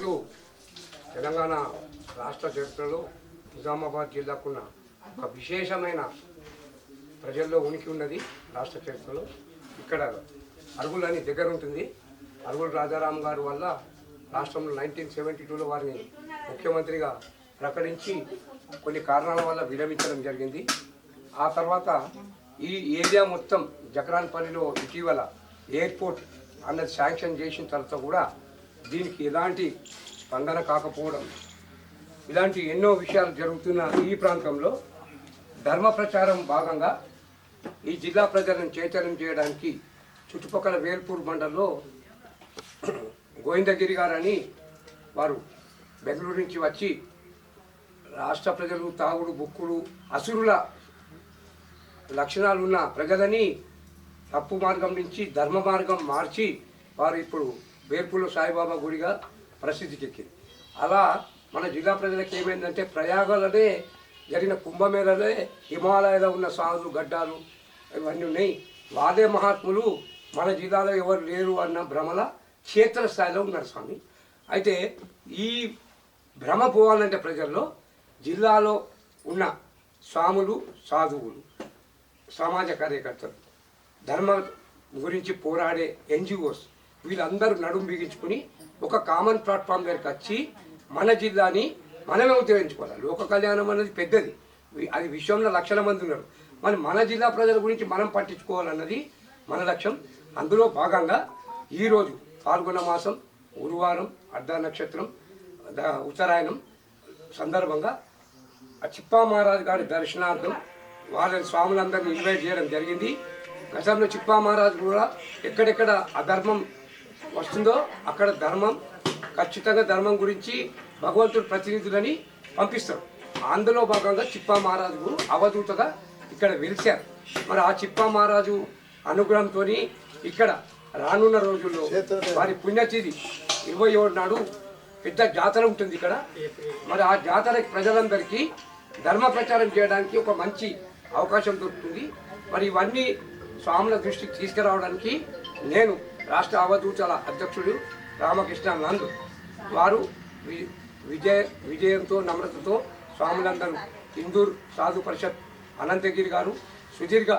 ఈరోజు తెలంగాణ రాష్ట్ర చరిత్రలో నిజామాబాద్ జిల్లాకున్న ఒక విశేషమైన ప్రజల్లో ఉనికి ఉన్నది. రాష్ట్ర చరిత్రలో ఇక్కడ అరుగులని దగ్గర ఉంటుంది. అరుగుల రాజారాం గారు వల్ల రాష్ట్రంలో 1972లో వారిని ముఖ్యమంత్రిగా ప్రకటించి కొన్ని కారణాల వల్ల విరమించడం జరిగింది. ఆ తర్వాత ఈ ఏరియా మొత్తం జక్రాన్పల్లిలో ఇటీవల ఎయిర్పోర్ట్ అన్నది శాంక్షన్ చేసిన తర్వాత కూడా దీనికి ఎలాంటి స్పందన కాకపోవడం, ఇలాంటి ఎన్నో విషయాలు జరుగుతున్న ఈ ప్రాంతంలో ధర్మ ప్రచారం భాగంగా ఈ జిల్లా ప్రజలను చైతన్యం చేయడానికి చుట్టుపక్కల వేల్పూర్ మండలంలో గోవిందగిరి గారని వారు బెంగళూరు నుంచి వచ్చి రాష్ట్ర ప్రజలు తాగుడు బుక్కుడు అసురుల లక్షణాలున్న ప్రజలని తప్పు మార్గం నుంచి ధర్మ మార్గం మార్చి వారు ఇప్పుడు వేల్పూర్లో సాయిబాబా గుడిగా ప్రసిద్ధికెక్కింది. అలా మన జిల్లా ప్రజలకు ఏమైందంటే ప్రయాగలనే జరిగిన కుంభమేళలే హిమాలయాలో ఉన్న సాధులు గడ్డాలు ఇవన్నీ ఉన్నాయి. వాదే మహాత్ములు మన జిల్లాలో ఎవరు లేరు అన్న భ్రమల క్షేత్రస్థాయిలో ఉన్నారు స్వామి. అయితే ఈ భ్రమ పోవాలంటే ప్రజల్లో జిల్లాలో ఉన్న స్వాములు సాధువులు సమాజ కార్యకర్తలు ధర్మ గురించి పోరాడే ఎన్జిఓస్ వీళ్ళందరూ నడుము బిగించుకుని ఒక కామన్ ప్లాట్ఫామ్ దగ్గరికి వచ్చి మన జిల్లాని మనమే ఉద్ధరించుకోవాలి. లోక కళ్యాణం అనేది పెద్దది, అది విశ్వంలో లక్షల మంది ఉన్నారు. మరి మన జిల్లా ప్రజల గురించి మనం పట్టించుకోవాలన్నది మన లక్ష్యం. అందులో భాగంగా ఈరోజు పాల్గొన్న మాసం గురువారం అర్ధ నక్షత్రం ఉత్తరాయణం సందర్భంగా చిప్పా మహారాజ్ గారి దర్శనార్థం వాళ్ళ స్వాములందరినీ ఇన్వైట్ చేయడం జరిగింది. గతంలో చిప్పా మహారాజ్ కూడా ఎక్కడెక్కడ అధర్మం వస్తుందో అక్కడ ధర్మం ఖచ్చితంగా ధర్మం గురించి భగవంతుడు ప్రతినిధులని పంపిస్తాడు. అందులో భాగంగా చిప్పా మహారాజు అవధూతగా ఇక్కడ వెలిశారు. మరి ఆ చిప్పా మహారాజు అనుగ్రహంతో ఇక్కడ రానున్న రోజుల్లో వారి పుణ్యతిథి 27 నాడు పెద్ద జాతర ఉంటుంది ఇక్కడ. మరి ఆ జాతరకి ప్రజలందరికీ ధర్మ ప్రచారం చేయడానికి ఒక మంచి అవకాశం దొరుకుతుంది. మరి ఇవన్నీ స్వాముల దృష్టికి తీసుకురావడానికి నేను రాష్ట్ర అవధూతల అధ్యక్షుడు రామకృష్ణ నంద్ వారు విజయంతో నమ్రతతో స్వాములందరూ ఇందూర్ సాధు పరిషత్ అనంతగిరి గారు సుదీర్ఘ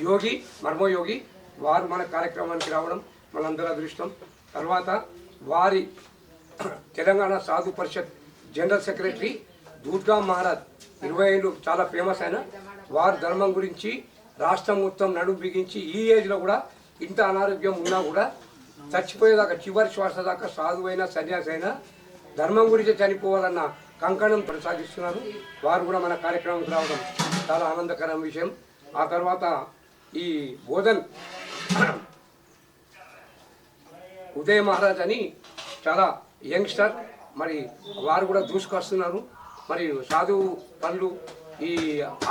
యోగి మర్మయోగి వారు మన కార్యక్రమానికి రావడం మనందరి అదృష్టం. తర్వాత వారి తెలంగాణ సాధు పరిషత్ జనరల్ సెక్రటరీ దూద్గా మహారాజ్ 20 ఏళ్ళు చాలా ఫేమస్ అయిన వారు ధర్మం గురించి రాష్ట్రం మొత్తం నడుము బిగించి ఈ ఏజ్లో కూడా ఇంత అనారోగ్యం ఉన్నా కూడా చచ్చిపోయేదాకా చివరి శ్వాస దాకా సాధువైనా సన్యాసి అయినా ధర్మం గురించి చనిపోవాలన్న కంకణం కొనసాగిస్తున్నారు. వారు కూడా మన కార్యక్రమంకి రావడం చాలా ఆనందకరమైన విషయం. ఆ తర్వాత ఈ బోధన్ ఉదయ్ మహారాజ్ అని చాలా యంగ్స్టర్, మరి వారు కూడా దూసుకొస్తున్నారు. మరి సాధు పనులు ఈ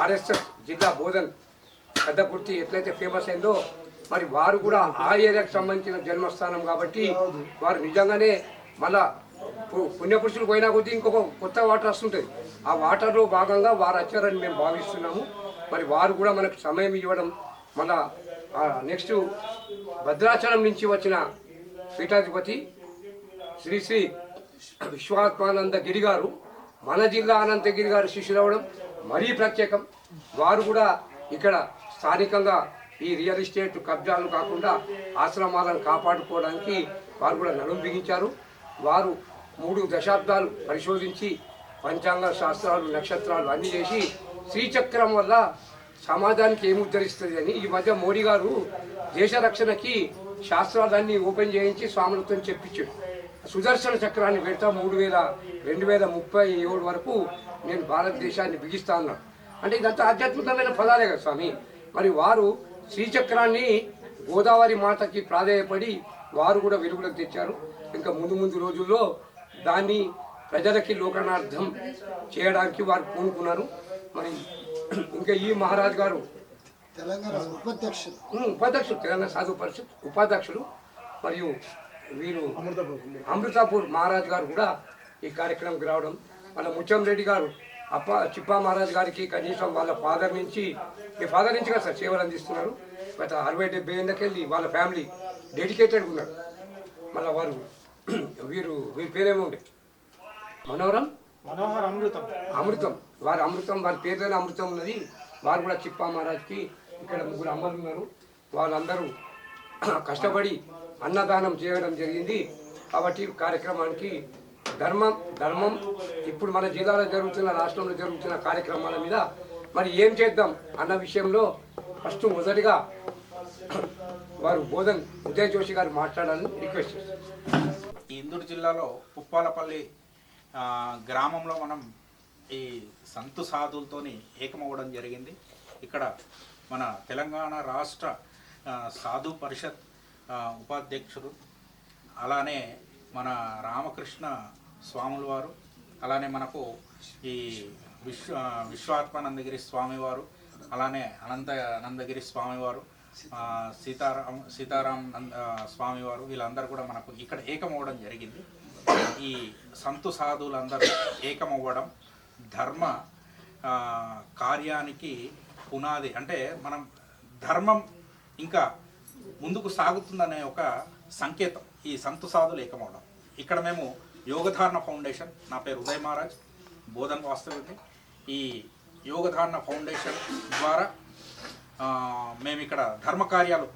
ఆర్ఎస్ఎస్ జిల్లా బోధన్ పెద్ద కుర్తి ఎట్లయితే ఫేమస్ అయిందో మరి వారు కూడా ఆ ఏరియాకి సంబంధించిన జన్మస్థానం కాబట్టి వారు నిజంగానే మళ్ళా పుణ్యపురుషులు పోయినా కొద్దీ ఇంకొక కొత్త వాటర్ వస్తుంటుంది. ఆ వాటర్లో భాగంగా వారు వచ్చారని మేము భావిస్తున్నాము. మరి వారు కూడా మనకు సమయం ఇవ్వడం, మళ్ళా నెక్స్ట్ భద్రాచలం నుంచి వచ్చిన పీఠాధిపతి శ్రీ శ్రీ విశ్వాత్మానంద గిరి గారు మన జిల్లా అనంతగిరి గారు శిష్యులు అవ్వడం మరీ ప్రత్యేకం. వారు కూడా ఇక్కడ స్థానికంగా ఈ రియల్ ఎస్టేట్ కబ్జాలు కాకుండా ఆశ్రమాలను కాపాడుకోవడానికి వారు కూడా నడుము బిగించారు. వారు 3 దశాబ్దాలు పరిశోధించి పంచాంగ శాస్త్రాలు నక్షత్రాలు అన్నీ చేసి శ్రీచక్రం వల్ల సమాజానికి ఏమి ఉద్ధరిస్తుంది అని ఈ మధ్య మోడీ గారు దేశ రక్షణకి శాస్త్రాలన్నీ ఓపెన్ చేయించి స్వాములతో చెప్పించాడు. సుదర్శన చక్రాన్ని పెడతా 2037 వరకు నేను భారతదేశాన్ని బిగిస్తా అన్నాడు. అంటే ఇదంతా ఆధ్యాత్మికమైన పదాలే కదా స్వామి. మరి వారు శ్రీచక్రాన్ని గోదావరి మాతకి ప్రాధేయపడి వారు కూడా వెలుగులోకి తెచ్చారు. ఇంకా ముందు రోజుల్లో దాన్ని ప్రజలకి లోకనార్థం చేయడానికి వారు పూనుకున్నారు. మరి ఇంకా ఈ మహారాజ్ గారు ఉపాధ్యక్షుడు తెలంగాణ సాధు పరిషత్ ఉపాధ్యక్షుడు. మరియు వీరు అమృతాపూర్ మహారాజ్ గారు కూడా ఈ కార్యక్రమంకి రావడం, మన ముత్యం రెడ్డి గారు చిప్పా మహారాజ్ గారికి కనీసం వాళ్ళ ఫాదర్ నుంచి కదా సార్ సేవలు అందిస్తున్నారు. గత 60-70 ఏళ్ళకెళ్ళి వాళ్ళ ఫ్యామిలీ డెడికేటెడ్ ఉన్నారు. మళ్ళీ వారు వీరి పేరేమో ఉండే మనోహరం మనోహర్ అమృతం అమృతం వారి పేరులోనే అమృతం ఉన్నది. వారు కూడా చిప్పా మహారాజ్కి ఇక్కడ ముగ్గురు అమ్మలు ఉన్నారు. వాళ్ళందరూ కష్టపడి అన్నదానం చేయడం జరిగింది. కాబట్టి కార్యక్రమానికి ధర్మం ఇప్పుడు మన జిల్లాలో జరుగుతున్న రాష్ట్రంలో జరుగుతున్న కార్యక్రమాల మీద మరి ఏం చేద్దాం అన్న విషయంలో ఫస్ట్ మొదటిగా వారు బోధన్ ఉదయ్ జోషి గారు మాట్లాడాలని రిక్వెస్ట్ చేస్తారు. ఈ ఇందూరు జిల్లాలో పుప్పాలపల్లి గ్రామంలో మనం ఈ సంతు సాధువులతోని ఏకమవ్వడం జరిగింది. ఇక్కడ మన తెలంగాణ రాష్ట్ర సాధు పరిషత్ ఉపాధ్యక్షుడు, అలానే మన రామకృష్ణ స్వాముల వారు, అలానే మనకు ఈ విశ్వాత్మానందగిరి స్వామివారు, అలానే అనంతగిరి స్వామివారు, సీతారాం స్వామివారు, వీళ్ళందరూ కూడా మనకు ఇక్కడ ఏకమవ్వడం జరిగింది. ఈ సంతు సాధువులందరూ ఏకమవ్వడం ధర్మ కార్యానికి పునాది. అంటే మనం ధర్మం ఇంకా ముందుకు సాగుతుందనే ఒక సంకేతం ఈ సంతు సాధువులు ఏకమవడం. ఇక్కడ మేము యోగధారణ ఫౌండేషన్, నా పేరు ఉదయ్ మహారాజ్, బోధన్ వాస్తవికి. ఈ యోగధారణ ఫౌండేషన్ ద్వారా మేము ఇక్కడ ధర్మ కార్యాలు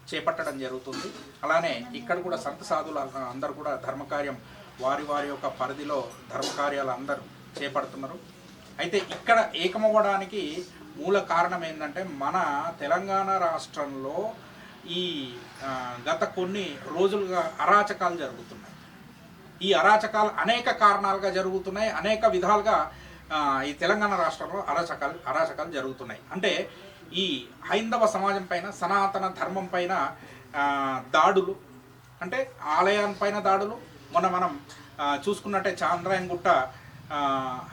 చేపట్టడం జరుగుతుంది. అలానే ఇక్కడ కూడా సంత సాధువులు అందరూ కూడా ధర్మకార్యం వారి యొక్క పరిధిలో ధర్మకార్యాలు అందరూ చేపడుతున్నారు. అయితే ఇక్కడ ఏకమవ్వడానికి మూల కారణం ఏంటంటే మన తెలంగాణ రాష్ట్రంలో ఈ గత కొన్ని రోజులుగా అరాచకాలు జరుగుతున్నాయి. ఈ అరాచకాలు అనేక కారణాలుగా జరుగుతున్నాయి, అనేక విధాలుగా ఈ తెలంగాణ రాష్ట్రంలో అరాచకాలు జరుగుతున్నాయి. అంటే ఈ హైందవ సమాజం పైన, సనాతన ధర్మం పైన దాడులు, అంటే ఆలయాలపైన దాడులు. మొన్న మనం చూసుకున్నట్టే చాంద్రాయన్ గుట్ట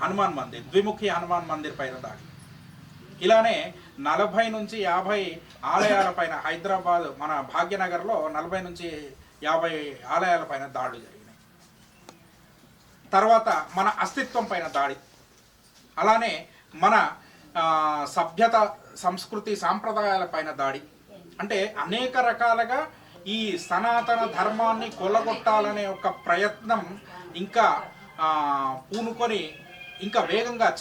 హనుమాన్ మందిర్, ద్విముఖి హనుమాన్ మందిర్ పైన దాడి. ఇలానే 40 నుంచి 50 ఆలయాల పైన హైదరాబాద్ మన భాగ్యనగర్లో 40 నుంచి 50 ఆలయాల పైన దాడులు జరిగినాయి. తర్వాత మన అస్తిత్వం పైన దాడి, అలానే మన సభ్యత, సంస్కృతి, సాంప్రదాయాల పైన దాడి. అంటే అనేక రకాలుగా ఈ సనాతన ధర్మాన్ని కొల్లగొట్టాలనే ఒక ప్రయత్నం ఇంకా పూనుకొని ఇంకా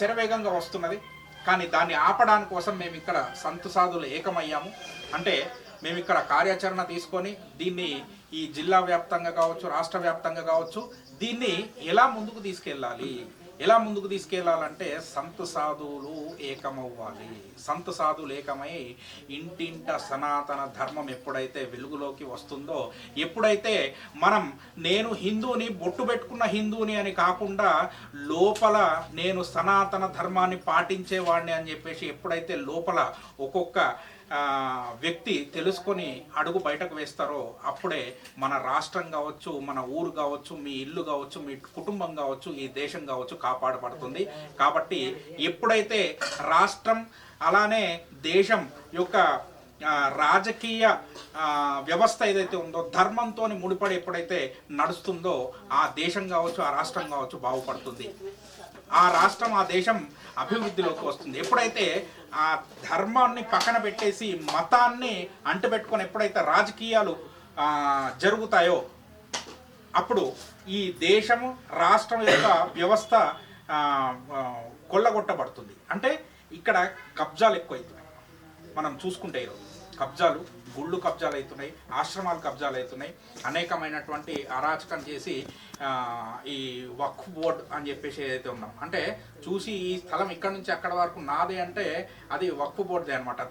చెరవేగంగా వస్తున్నది. కానీ దాన్ని ఆపడానికి కోసం మేము ఇక్కడ సంతు సాధువులు ఏకమయ్యాము. అంటే మేము ఇక్కడ కార్యాచరణ తీసుకొని దీన్ని ఈ జిల్లా వ్యాప్తంగా కావచ్చు, రాష్ట్ర వ్యాప్తంగా కావచ్చు, దీన్ని ఎలా ముందుకు తీసుకెళ్లాలంటే సంతు సాధువులు ఏకమవ్వాలి. సంతు సాధువులు ఏకమై ఇంటింట సనాతన ధర్మం ఎప్పుడైతే వెలుగులోకి వస్తుందో, ఎప్పుడైతే మనం నేను హిందూని, బొట్టు పెట్టుకున్న హిందూని అని కాకుండా లోపల నేను సనాతన ధర్మాన్ని పాటించేవాడిని అని చెప్పేసి ఎప్పుడైతే లోపల ఒక్కొక్క వ్యక్తి తెలుసుకొని అడుగు బయటకు వేస్తారో అప్పుడే మన రాష్ట్రం కావచ్చు, మన ఊరు కావచ్చు, మీ ఇల్లు కావచ్చు, మీ కుటుంబం కావచ్చు, ఈ దేశం కావచ్చు కాపాడబడుతుంది. కాబట్టి ఎప్పుడైతే రాష్ట్రం అలానే దేశం యొక్క రాజకీయ వ్యవస్థ ఏదైతే ఉందో ధర్మంతో ముడిపడి ఎప్పుడైతే నడుస్తుందో ఆ దేశం కావచ్చు, ఆ రాష్ట్రం కావచ్చు బాగుపడుతుంది. ఆ రాష్ట్రం, ఆ దేశం అభివృద్ధిలోకి వస్తుంది. ఎప్పుడైతే ఆ ధర్మాన్ని పక్కన పెట్టేసి మతాన్ని అంటుపెట్టుకొని ఎప్పుడైతే రాజకీయాలు జరుగుతాయో అప్పుడు ఈ దేశము, రాష్ట్రం యొక్క వ్యవస్థ కొల్లగొట్టబడుతుంది. అంటే ఇక్కడ కబ్జాలు ఎక్కువైతున్నాయి. మనం చూసుకుంటే ఈరోజు గుళ్ళు కబ్జాలు అవుతున్నాయి, ఆశ్రమాలు కబ్జాలు అవుతున్నాయి, అనేకమైనటువంటి అరాచకం చేసి ఈ వక్ఫ్ బోర్డ్ అని చెప్పేసి ఏదైతే ఉన్నాం అంటే చూసి ఈ స్థలం ఇక్కడ నుంచి అక్కడ వరకు నాదే అంటే అది వక్ఫ్ బోర్డ్దే అనమాట.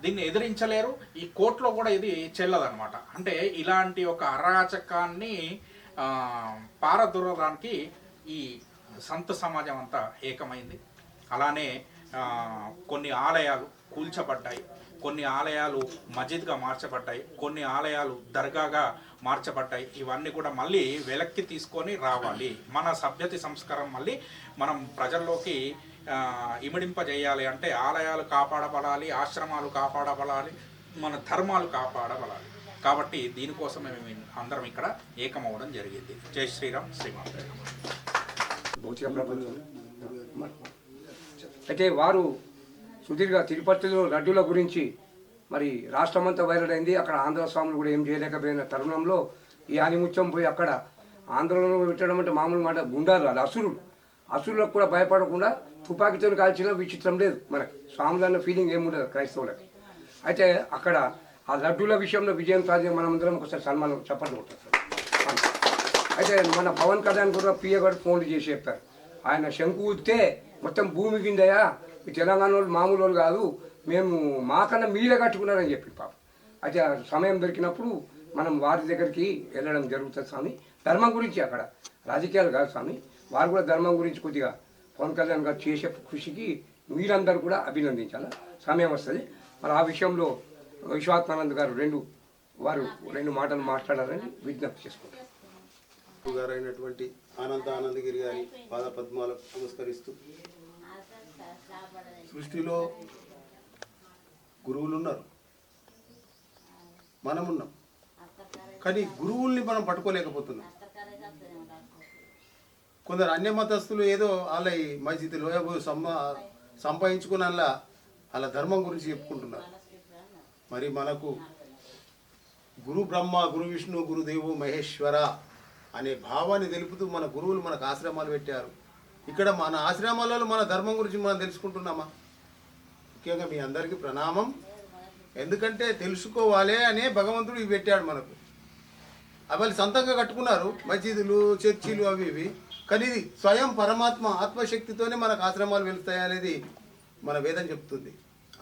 దీన్ని ఎదిరించలేరు, ఈ కోర్టులో కూడా ఇది చెల్లదనమాట. అంటే ఇలాంటి ఒక అరాచకాన్ని పారదూరడానికి ఈ సంత సమాజం అంతా ఏకమైంది. అలానే కొన్ని ఆలయాలు కూల్చబడ్డాయి, కొన్ని ఆలయాలు మస్జిద్గా మార్చబడ్డాయి, కొన్ని ఆలయాలు దర్గాగా మార్చబడ్డాయి. ఇవన్నీ కూడా మళ్ళీ వెనక్కి తీసుకొని రావాలి. మన సభ్యత సంస్కారం మళ్ళీ మనం ప్రజల్లోకి ఇమిడింపజేయాలి. అంటే ఆలయాలు కాపాడబడాలి, ఆశ్రమాలు కాపాడబడాలి, మన ధర్మాలు కాపాడబడాలి. కాబట్టి దీనికోసం మేము అందరం ఇక్కడ ఏకమవడం జరిగింది. జై శ్రీరామ్, శ్రీమాన్. అయితే వారు సుదీర్ఘ తిరుపతిలో లడ్డూల గురించి మరి రాష్ట్రమంతా వైరల్ అయింది. అక్కడ ఆంధ్ర స్వాములు కూడా ఏం చేయలేకపోయిన తరుణంలో ఈ ఆనిముత్యం పోయి అక్కడ ఆంధ్రలో పెట్టడం అంటే మామూలు మాట గుండారు అది అసురులు. అసురులకు కూడా భయపడకుండా తుపాకీతో కాల్చిన విచిత్రం లేదు మనకి. స్వాములన్న ఫీలింగ్ ఏముండదు క్రైస్తవులకి. అయితే అక్కడ ఆ లడ్డూల విషయంలో విజయం సాధించిన మనమందరం ఒకసారి సన్మానం చెప్పండి ఉంటుంది. అయితే మన పవన్ కళ్యాణ్ కూడా పిఏ గారు ఫోన్లు చేసి చెప్పారు, ఆయన శంకు ఊదితే మొత్తం భూమి కిందయా, ఈ తెలంగాణ వాళ్ళు మామూలు వాళ్ళు కాదు, మేము మాకన్నా మీరే కట్టుకున్నారని చెప్పి పాపం. అయితే ఆ సమయం దొరికినప్పుడు మనం వారి దగ్గరికి వెళ్ళడం జరుగుతుంది స్వామి. ధర్మం గురించి అక్కడ రాజకీయాలు కాదు స్వామి, వారు కూడా ధర్మం గురించి కొద్దిగా పవన్ కళ్యాణ్ గారు చేసే కృషికి మీరందరూ కూడా అభినందించాలి. సమయం వస్తుంది. మరి ఆ విషయంలో విశ్వాత్మానంద్ గారు రెండు మాటలు మాట్లాడాలని విజ్ఞప్తి చేసుకుంటారు. గారైనటువంటి ఆనందగిరి గారి పాద పద్మాలకు నమస్కరిస్తూ, సృష్టిలో గురువులు ఉన్నారు, మనమున్నాం, కానీ గురువుల్ని మనం పట్టుకోలేకపోతున్నాం. కొందరు అన్య మతస్థులు ఏదో వాళ్ళ మస్జిద్లో సంపాదించుకున్నలా వాళ్ళ ధర్మం గురించి చెప్పుకుంటున్నారు. మరి మనకు గురు బ్రహ్మ, గురు విష్ణు, గురుదేవు మహేశ్వర అనే భావాన్ని తెలుపుతూ మన గురువులు మనకు ఆశ్రమాలు పెట్టారు. ఇక్కడ మన ఆశ్రమాలలో మన ధర్మం గురించి మనం తెలుసుకుంటున్నామా? ముఖ్యంగా మీ అందరికీ ప్రణామం. ఎందుకంటే తెలుసుకోవాలి అనే భగవంతుడు ఇవి పెట్టాడు మనకు. అవి సొంతంగా కట్టుకున్నారు మసీదులు, చర్చిలు, అవి ఇవి. కానీ ఇది స్వయం పరమాత్మ ఆత్మశక్తితోనే మనకు ఆశ్రమాలు వెళ్తాయి అనేది మన వేదం చెప్తుంది.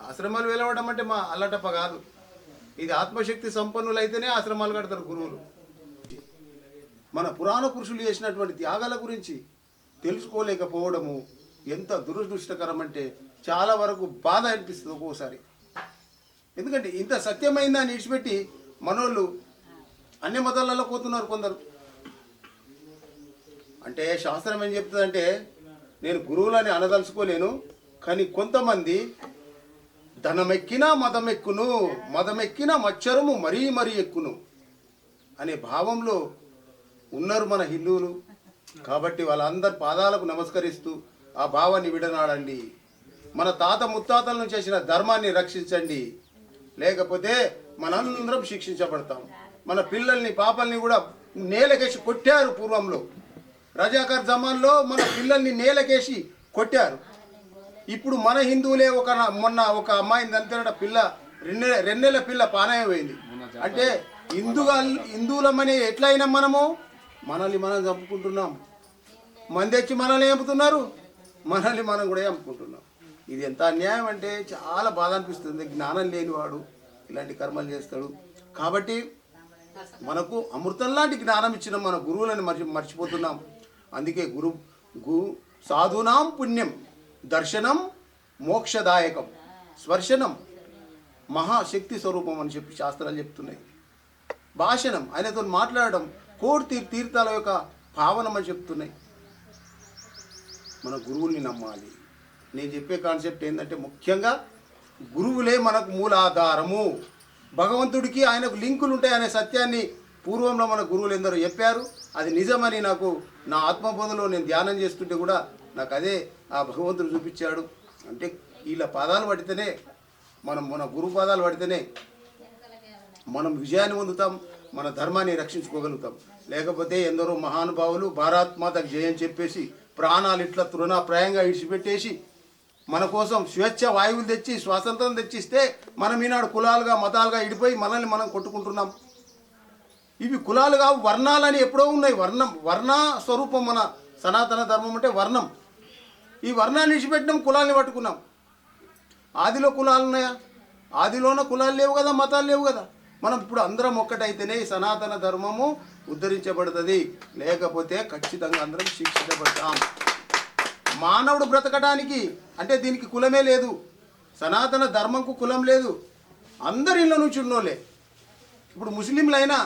ఆశ్రమాలు వెలవడం అంటే మా అల్లటప్ప కాదు, ఇది ఆత్మశక్తి సంపన్నులు అయితేనే ఆశ్రమాలు కడతారు గురువులు. మన పురాణ పురుషులు చేసినటువంటి త్యాగాల గురించి తెలుసుకోలేకపోవడము ఎంత దురదృష్టకరం అంటే చాలా వరకు బాధ అనిపిస్తుంది ఒక్కోసారి. ఎందుకంటే ఇంత సత్యమైందా అని విడిచిపెట్టి మనోళ్ళు అన్ని మతాలలో పోతున్నారు కొందరు. అంటే శాస్త్రం ఏం చెప్తుందంటే, నేను గురువులని అనదలుచుకోలేను, కానీ కొంతమంది ధనమెక్కినా మదమెక్కును, మదమెక్కినా మచ్చరము మరీ మరీ ఎక్కును అనే భావంలో ఉన్నారు మన హిందువులు. కాబట్టి వాళ్ళందరి పాదాలకు నమస్కరిస్తూ ఆ భావాన్ని విడనాడండి. మన తాత ముత్తాతలను చేసిన ధర్మాన్ని రక్షించండి, లేకపోతే మనందరం శిక్షించబడతాం. మన పిల్లల్ని పాపల్ని కూడా నేలకేసి కొట్టారు. పూర్వంలో రజాకర్ జమాన్లో మన పిల్లల్ని నేలకేసి కొట్టారు. ఇప్పుడు మన హిందువులే మొన్న ఒక అమ్మాయిని అంతేనట, పిల్ల రెండేళ్ల పిల్ల పానమైపోయింది. అంటే హిందువులమని ఎట్లయినా మనల్ని మనం చంపుకుంటున్నాం. మంది తెచ్చి మనల్ని చంపుతున్నారు, మనల్ని మనం కూడా చంపుకుంటున్నాం. ఇది ఎంత అన్యాయం అంటే చాలా బాధ అనిపిస్తుంది. జ్ఞానం లేనివాడు ఇలాంటి కర్మలు చేస్తాడు. కాబట్టి మనకు అమృతం లాంటి జ్ఞానం ఇచ్చిన మన గురువులను మర్చిపోతున్నాం. అందుకే సాధూనాం పుణ్యం దర్శనం మోక్షదాయకం, స్పర్శనం మహాశక్తి స్వరూపం అని చెప్పి శాస్త్రాలు చెప్తున్నాయి. భాషణం ఆయనతో మాట్లాడడం కోటి తీర్థాల యొక్క భావనం అని చెప్తున్నాయి. మన గురువుల్ని నమ్మాలి. నేను చెప్పే కాన్సెప్ట్ ఏంటంటే, ముఖ్యంగా గురువులే మనకు మూలాధారము. భగవంతుడికి ఆయనకు లింకులు ఉంటాయి అనే సత్యాన్ని పూర్వంలో మన గురువులు ఎందరో చెప్పారు. అది నిజమని నాకు నా ఆత్మబోధలో నేను ధ్యానం చేస్తుంటే కూడా నాకు అదే ఆ భగవంతుడు చూపించాడు. అంటే వీళ్ళ పాదాలు పడితేనే మన గురు పాదాలు పడితేనే మనం విజయాన్ని పొందుతాం, మన ధర్మాన్ని రక్షించుకోగలుగుతాం. లేకపోతే ఎందరో మహానుభావులు భారత్ మాతకు జయం చెప్పేసి ప్రాణాలు ఇట్లా తృణప్రాయంగా ఇడిచిపెట్టేసి మన కోసం స్వేచ్ఛ వాయువులు తెచ్చి స్వాతంత్రం తెచ్చిస్తే మనం ఈనాడు కులాలుగా మతాలుగా ఇడిపోయి మనల్ని మనం కొట్టుకుంటున్నాం. ఇవి కులాలు కావు, వర్ణాలని ఎప్పుడో ఉన్నాయి. వర్ణ స్వరూపం మన సనాతన ధర్మం అంటే వర్ణం. ఈ వర్ణాన్ని విడిచిపెట్టినాం, కులాల్ని పట్టుకున్నాం. ఆదిలో కులాలు ఉన్నాయా? ఆదిలోన కులాలు లేవు కదా, మతాలు లేవు కదా. మనం ఇప్పుడు అందరం ఒక్కటైతేనే ఈ సనాతన ధర్మము ఉద్ధరించబడుతుంది. లేకపోతే ఖచ్చితంగా అందరం శిక్షించబడతాం. మానవుడు బ్రతకడానికి అంటే దీనికి కులమే లేదు. సనాతన ధర్మంకు కులం లేదు. అందరి ఇళ్ళ నుంచి ఉన్నోళ్ళే. ఇప్పుడు ముస్లింలైనా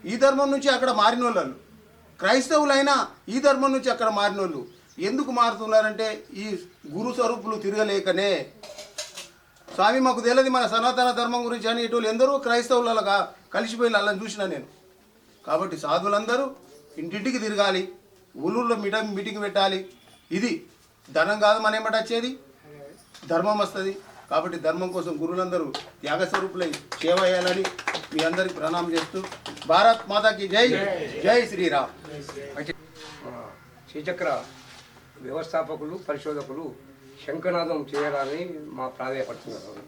ఈ ధర్మం నుంచి అక్కడ మారినోళ్ళు, క్రైస్తవులైనా ఈ ధర్మం నుంచి అక్కడ మారినోళ్ళు. ఎందుకు మారుతున్నారంటే ఈ గురు స్వరూపులు తిరగలేకనే. స్వామి మాకు తెలియదు మన సనాతన ధర్మం గురించి అని ఇటు ఎందరో క్రైస్తవులగా కలిసిపోయి అలా చూసిన నేను. కాబట్టి సాధువులందరూ ఇంటింటికి తిరగాలి, ఊళ్ళూరులో మీటింగ్ పెట్టాలి. ఇది ధనం కాదు మన ఏమట వచ్చేది, ధర్మం వస్తుంది. కాబట్టి ధర్మం కోసం గురువులందరూ త్యాగ స్వరూపులై సేవ చేయాలని మీ అందరికి ప్రణామం చేస్తూ భారత్ మాతాకి జై, జై శ్రీరామ్. అయితే శ్రీచక్ర వ్యవస్థాపకులు పరిశోధకులు శంఖనాదం చేయాలని మా ప్రాధాయపడుతున్నారు.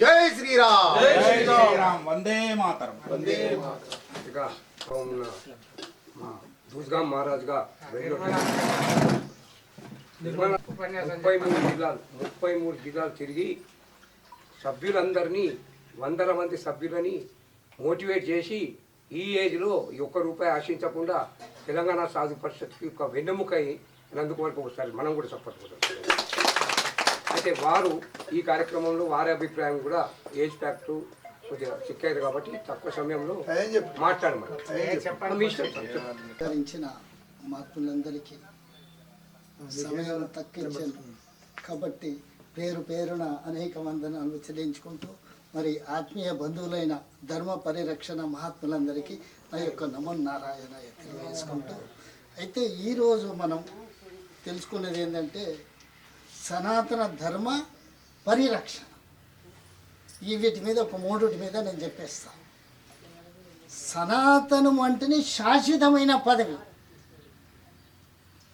జై శ్రీరామ్. జై శ్రీరామ్. వందే మాతరం. ఇక దూస్గాం మహారాజ్గా 33 జిల్లాలు తిరిగి సభ్యులందరినీ 100 మంది సభ్యులని మోటివేట్ చేసి ఈ ఏజ్లో ₹1 ఆశించకుండా తెలంగాణ సాధు పరిషత్కి ఒక వెన్నెముకై నందుకు వరకు ఒకసారి మనం కూడా సపోర్ట్ అవుతాం. అయితే వారు ఈ కార్యక్రమంలో వారి అభిప్రాయం కూడా ఏజ్ ఫ్యాక్టర్ కొద్దిగా చిక్కారు కాబట్టి తక్కువ సమయంలో మాట్లాడమని ధరించిన మహాత్ములందరికీ సమయం తగ్గించాను కాబట్టి పేరు పేరున అనేక వందనాలు చెల్లించుకుంటూ మరి ఆత్మీయ బంధువులైన ధర్మ పరిరక్షణ మహాత్ములందరికీ నా యొక్క నమో నారాయణ తెలియజేసుకుంటూ అయితే ఈరోజు మనం తెలుసుకునేది ఏంటంటే సనాతన ధర్మ పరిరక్షణ ఈ వీటి మీద ఒక 3 మీద నేను చెప్పేస్తాను. సనాతనం అంటేనే శాశ్వతమైన పదవి.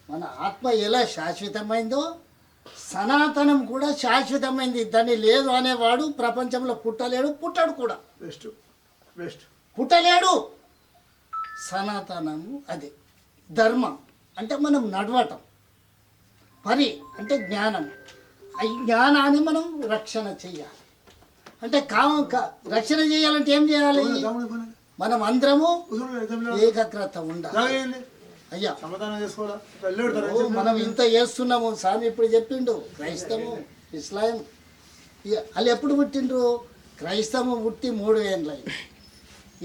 మన ఆత్మ ఎలా శాశ్వతమైందో సనాతనం కూడా శాశ్వతమైంది. దాన్ని లేదు అనేవాడు ప్రపంచంలో పుట్టలేడు, పుట్టడు కూడా. పుట్టలేడు. సనాతనము అది. ధర్మం అంటే మనం నడవటం. పరి అంటే జ్ఞానం. ఈ జ్ఞానాన్ని మనం రక్షణ చెయ్యాలి. అంటే రక్షణ చేయాలంటే ఏం చేయాలి? మనం అందరము ఏకాగ్రత ఉండాలి. అయ్యా మనం ఇంత చేస్తున్నాము. స్వామి ఇప్పుడు చెప్పిండు క్రైస్తము ఇస్లాం వాళ్ళు ఎప్పుడు పుట్టిండ్రు? క్రైస్తవం పుట్టి 3 ఏళ్ళైంది.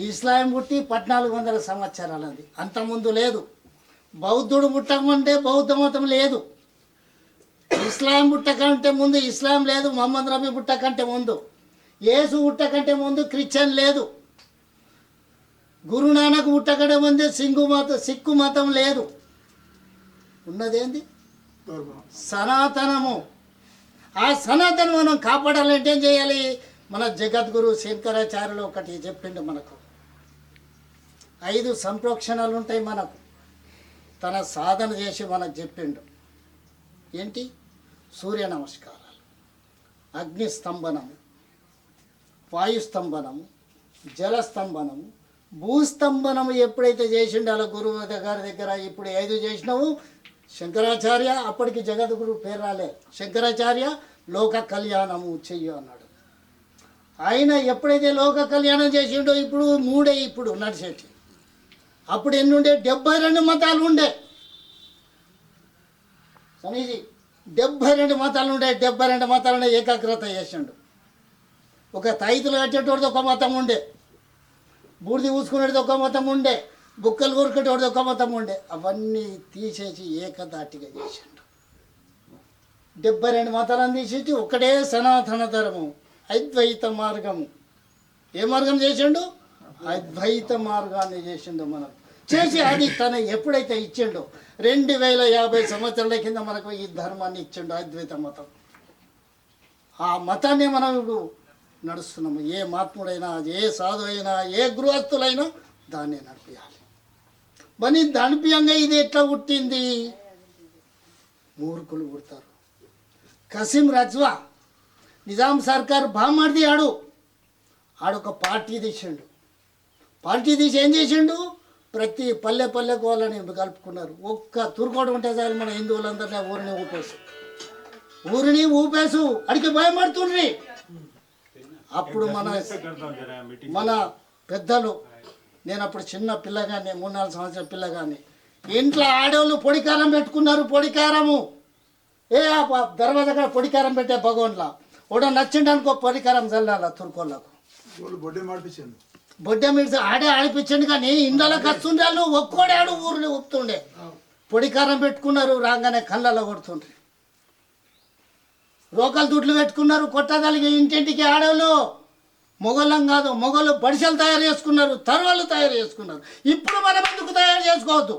ఇస్లాం పుట్టి 1400 సంవత్సరాలది. అంతకుముందు లేదు. బౌద్ధుడు పుట్టకంటే బౌద్ధ మతం లేదు. ఇస్లాం పుట్టకంటే ముందు ఇస్లాం లేదు. మహమ్మద్ నబీ పుట్టకంటే ముందు, యేసు పుట్టకంటే ముందు క్రిస్టియన్ లేదు. గురునానక్ పుట్టకంటే ముందే సిక్కు మతం లేదు. ఉన్నదేంది? సనాతనము. ఆ సనాతనం మనం కాపాడాలంటే ఏం చేయాలి? మన జగద్గురు శంకరాచార్యులు ఒకటి చెప్పిండు మనకు. 5 సంప్రోక్షణాలు ఉంటాయి మనకు. తన సాధన చేసి మనకు చెప్పిండు. ఏంటి? సూర్య నమస్కారాలు, అగ్ని స్తంభనము, వాయుస్తంభనము, జలస్తంభనము, భూస్తంభనము ఎప్పుడైతే చేసిండో అలా గురువు గారి దగ్గర ఇప్పుడు 5 చేసినావు. శంకరాచార్య అప్పటికి జగద్గురు పేరు రాలే. శంకరాచార్య లోక కళ్యాణము చెయ్యు అన్నాడు. ఆయన ఎప్పుడైతే లోక కళ్యాణం చేసిండో ఇప్పుడు 3 ఇప్పుడు నడిచేటి. అప్పుడు ఎన్ని ఉండే? 72 మతాలు ఉండే. సమీజీ 72 మతాలు ఉండే. 72 మతాలను ఏకాగ్రత చేసిండు. ఒక తైతులు కట్టేటోడిది ఒక మతం ఉండే, బూడిది ఊసుకునేది ఒక మతం ఉండే, బుక్కలు ఊరుకునేటోడిది ఒక మతం ఉండే. అవన్నీ తీసేసి ఏకదాటిగా చేసిండు. 72 మతాలను తీసేసి ఒకటే సనాతన ధర్మం, అద్వైత మార్గము. ఏ మార్గం చేసిండు? అద్వైత మార్గాన్ని చేసిండు. మనం చేసి అది తన ఎప్పుడైతే ఇచ్చిండో 2050 సంవత్సరాల కింద మనకు ఈ ధర్మాన్ని ఇచ్చిండు, అద్వైత మతం. ఆ మతాన్ని మనం ఇప్పుడు నడుస్తున్నాము. ఏ మహాత్ముడైనా, ఏ సాధు అయినా, ఏ గృహస్థులైనా దాన్ని నడిపించాలి. మరి నడిపియంగా ఇది ఎట్లా పుట్టింది? మూర్ఖులు పుడతారు. కసిం రజ్వా నిజాం సర్కార్ బామ్మర్ది ఆడొక పార్టీ తీసిండు. పార్టీ తీసి ఏం చేసిండు? ప్రతి పల్లెకు వాళ్ళని కలుపుకున్నారు. ఒక్క తుర్కోడు ఉంటే చాలు మన హిందువులందరినీ ఊరిని ఊపేసు అడిగి భయపడుతుండ్రి. అప్పుడు మన పెద్దలు, నేను అప్పుడు చిన్న పిల్లగానే 3-4 సంవత్సరాల పిల్లగానే, ఇంట్లో ఆడవాళ్ళు పొడికారం పెట్టుకున్నారు. పొడికారము దర్వాజా దగ్గర పొడికారం పెట్టే భగవాన్లా ఓడ నచ్చిండనుకో పొడికారం చల్లాల తుర్కోళ్ళకు. బొడ్డ మిడిసి ఆడే ఆడిపించండి. కానీ ఇండ్లకు వస్తుండే వాళ్ళు ఒక్కోడే ఆడు ఊరిని ఊపుతుండే. పొడికారం పెట్టుకున్నారు. రాగానే కళ్ళలో కొడుతుండ్రి. రోకలు దుడ్లు పెట్టుకున్నారు, కొట్టదలిగి ఇంటింటికి ఆడవాళ్ళు. మొగోళ్ళం కాదు, మొగోళ్ళు బడిసెలు తయారు చేసుకున్నారు, తరువాళ్ళు తయారు చేసుకున్నారు. ఇప్పుడు మనం ఎందుకు తయారు చేసుకోవద్దు?